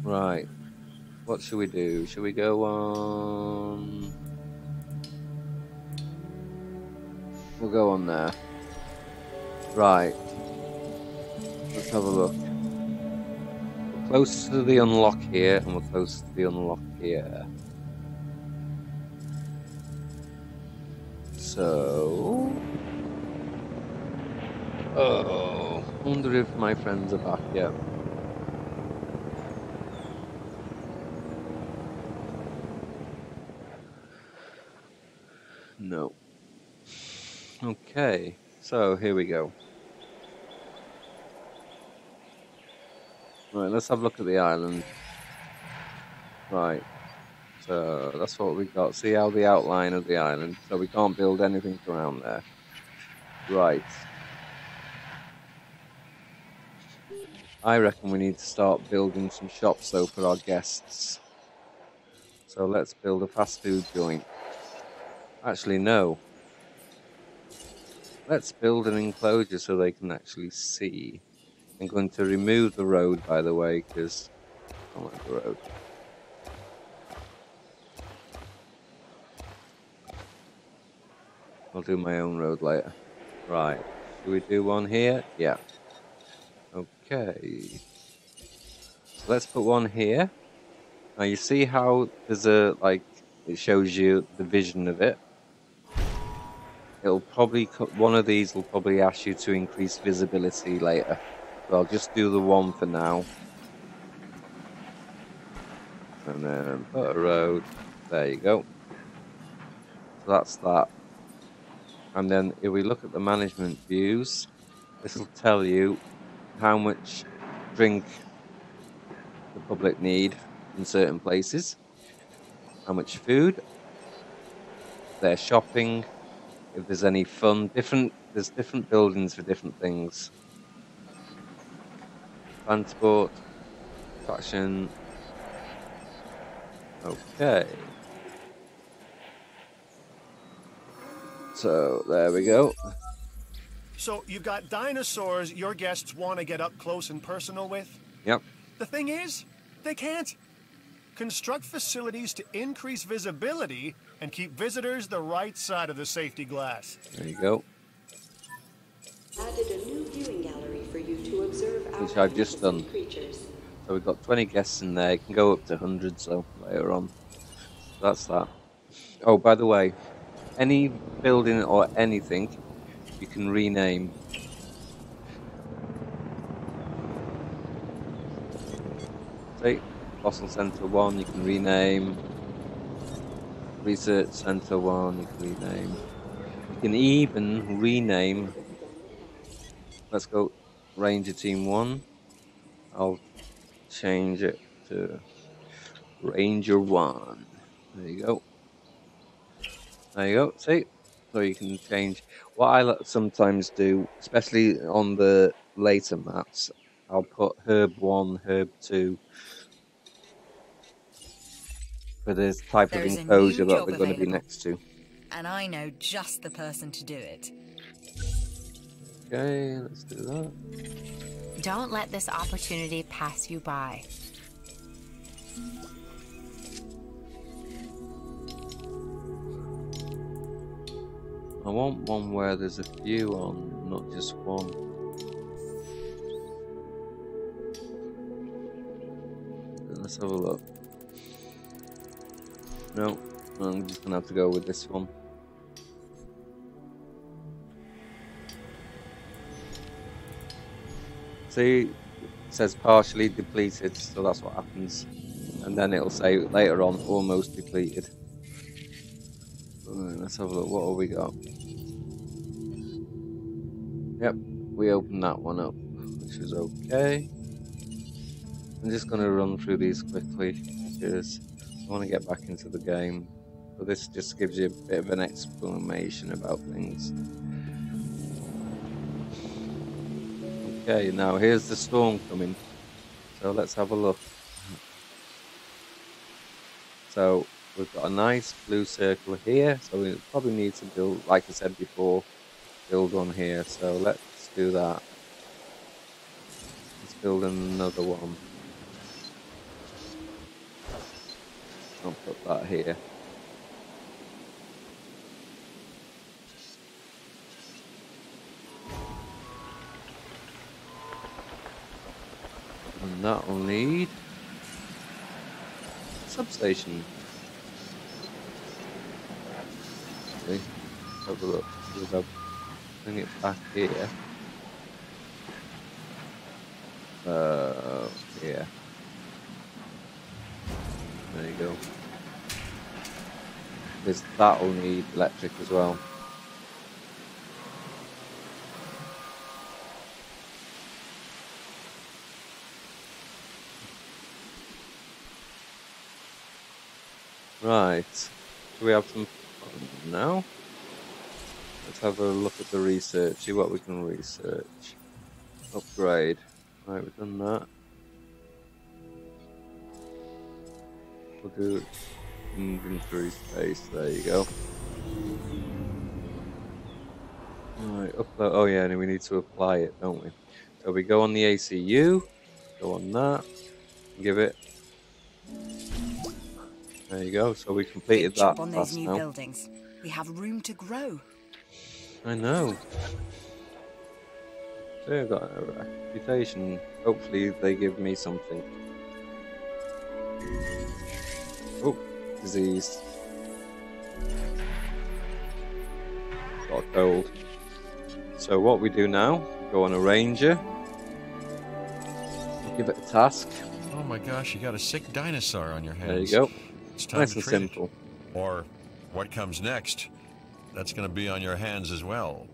Right. What should we do? Should we go on... We'll go on there. Right. Let's have a look. We're close to the unlock here, and we're close to the unlock here. So... Oh, I wonder if my friends are back yet. No. Okay, so here we go. Right, let's have a look at the island. Right, so that's what we got. See how the outline of the island. So we can't build anything around there. Right. I reckon we need to start building some shops though for our guests. So let's build a fast food joint. Actually, no. Let's build an enclosure so they can actually see. I'm going to remove the road, by the way, because I don't like the road. I'll do my own road later. Right. Do we do one here? Yeah. Okay. So let's put one here. Now you see how there's a, like, it shows you the vision of it. It'll probably, one of these will probably ask you to increase visibility later. But I'll just do the one for now. And then put a road. There you go. So that's that. And then if we look at the management views, this will tell you how much drink the public need in certain places, how much food, their shopping, if there's any fun. There's different buildings for different things. Transport, fashion. Okay. So there we go. So you've got dinosaurs your guests want to get up close and personal with? Yep. The thing is, they can't. Construct facilities to increase visibility and keep visitors the right side of the safety glass. There you go. Added a new viewing gallery for you to observe our Which I've just done. creatures. So we've got 20 guests in there. You can go up to 100, so later on. That's that. Oh, by the way, any building or anything you can rename. See, Fossil Center 1 you can rename. Research Center 1 you can rename. You can even rename. Let's go Ranger Team 1. I'll change it to Ranger 1. There you go. There you go. See? So you can change. What I sometimes do, especially on the later maps, I'll put Herb 1, Herb 2 for this type of enclosure that they're going to be next to. And I know just the person to do it. Okay, let's do that. Don't let this opportunity pass you by. I want one where there's a few on, not just one. Let's have a look. No, I'm just gonna have to go with this one. See, it says partially depleted, so that's what happens. And then it'll say later on, almost depleted. Right, let's have a look, what have we got? Yep, we opened that one up, which is okay. I'm just going to run through these quickly, because I want to get back into the game. So this just gives you a bit of an explanation about things. Okay, now here's the storm coming. So let's have a look. So we've got a nice blue circle here. So we probably need to build, like I said before, build one here. So let's do that. Let's build another one. I'll put that here. And that will need a substation. Okay, have a look. We'll bring it back here. Here. There you go. Because that will need electric as well. Right. Do we have some fun now? Let's have a look at the research, see what we can research. Upgrade. Right, we've done that. We'll do inventory space, there you go. Alright, upload. Oh yeah, and we need to apply it, don't we? So we go on the ACU, go on that, give it. There you go, so we completed Good job that on task those new now. buildings. We have room to grow. I know. So I've got a reputation. Hopefully they give me something. Oh, disease. Got a cold. So what we do now, go on a ranger. Give it a task. Oh my gosh, you got a sick dinosaur on your hands. There you go. It's time Nice to and treat simple. it. Or what comes next, that's going to be on your hands as well.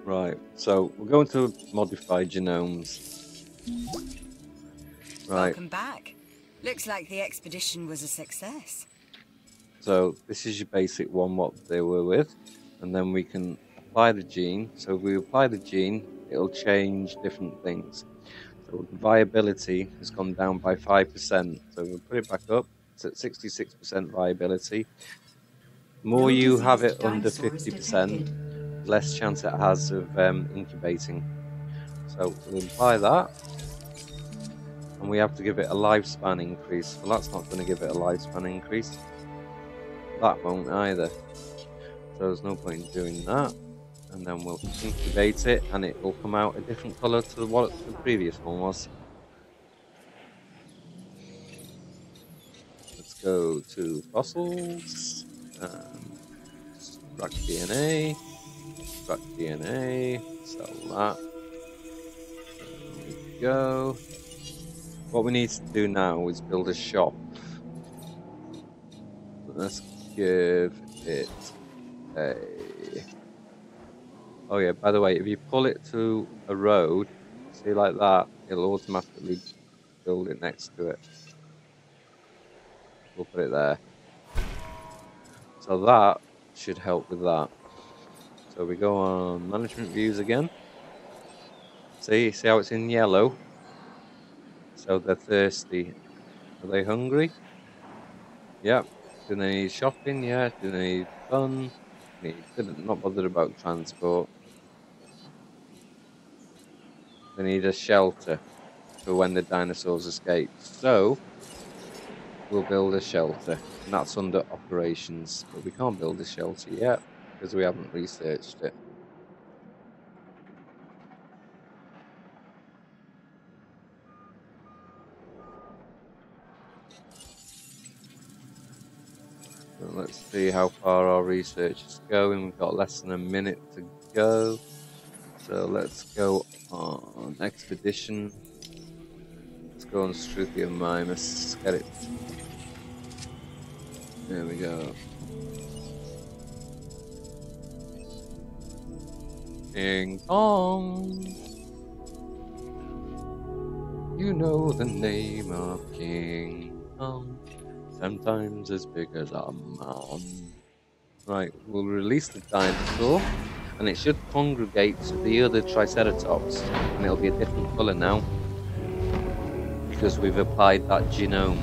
Right, so we're going to modify genomes. Right. Welcome back. Looks like the expedition was a success. So this is your basic one, what they were with, and then we can apply the gene. So if we apply the gene, it'll change different things. So the viability has gone down by 5%. So we'll put it back up. It's at 66% viability. The more you have it under 50%, less chance it has of incubating. So we'll apply that. And we have to give it a lifespan increase. Well, that's not going to give it a lifespan increase. That won't either. So there's no point in doing that. And then we'll incubate it, and it will come out a different colour to what the previous one was. Let's go to fossils. Extract DNA. Extract DNA. Sell that. There we go. What we need to do now is build a shop. Let's give it a... Oh yeah, by the way, if you pull it to a road, see like that, it'll automatically build it next to it. We'll put it there. So that should help with that. So we go on management views again. See how it's in yellow? So they're thirsty. Are they hungry? Yep. Do they need shopping? Yeah. Do they need fun? They're not bothered about transport. They need a shelter for when the dinosaurs escape. So we'll build a shelter, and that's under operations. But we can't build a shelter yet because we haven't researched it. So let's see how far our research is going. We've got less than a minute to go. So let's go on expedition. Let's go on Struthiomimus. Get it. There we go. King Kong. You know the name of King Kong. Sometimes as big as a man. Right, we'll release the dinosaur, and it should congregate to the other Triceratops, and it'll be a different colour now. because we've applied that genome.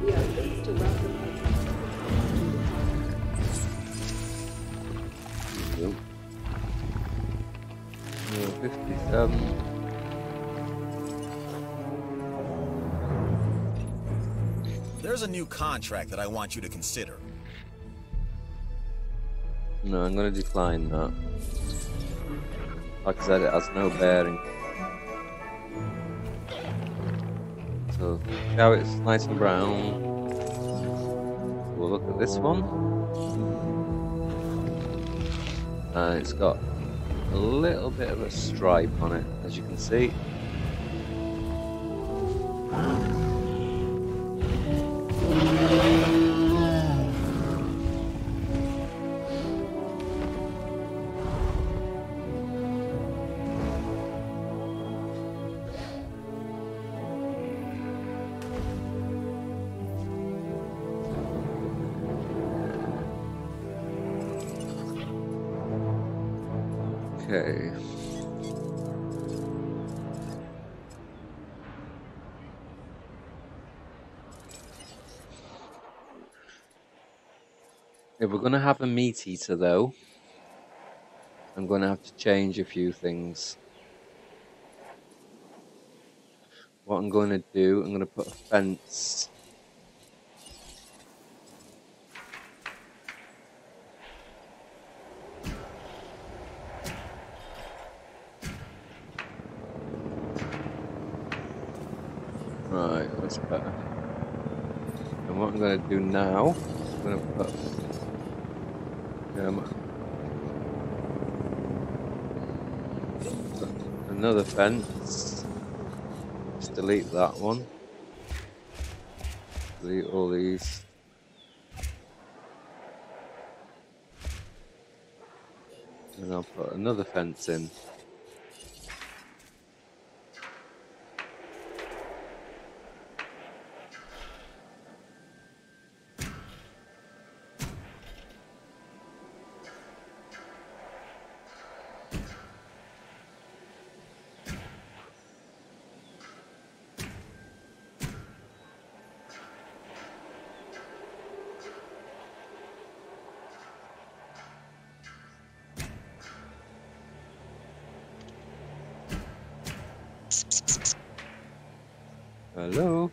We are pleased to welcome Nope. 57. There's a new contract that I want you to consider. No, I'm going to decline that. Like I said, it has no bearing. So, now it's nice and brown. We'll look at this one. And it's got a little bit of a stripe on it, as you can see. Okay. If we're going to have a meat eater, though, I'm going to have to change a few things. What I'm going to do, I'm going to put a fence. Right, that's better. And what I'm going to do now, I'm going to put another fence. Just delete that one. Delete all these. And I'll put another fence in. Hello?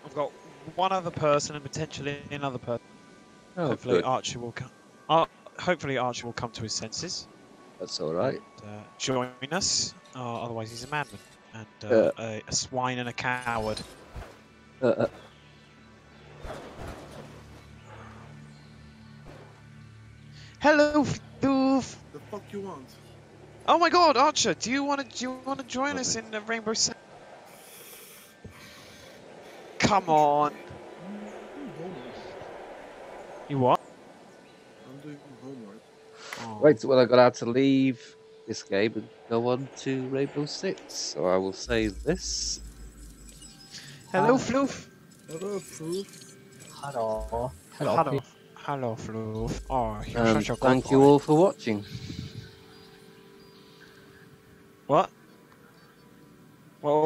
I've got one other person and potentially another person. Oh, hopefully good. Archie will come. Hopefully Archie will come to his senses. That's all right. And, join us. Otherwise, he's a madman and a swine and a coward. Hello, Doof. The fuck you want? Oh my God, Archer, do you want to join us in the Rainbow Six? Come on. You what? I'm doing homework. Oh. Right, well, I got to leave this game and go on to Rainbow Six. So I will save this. Hello, Floof. Hello, Proof. Hello. Hello. Hello, Floof. Oh, you're such a good Thank you boy. all for watching. What? Well.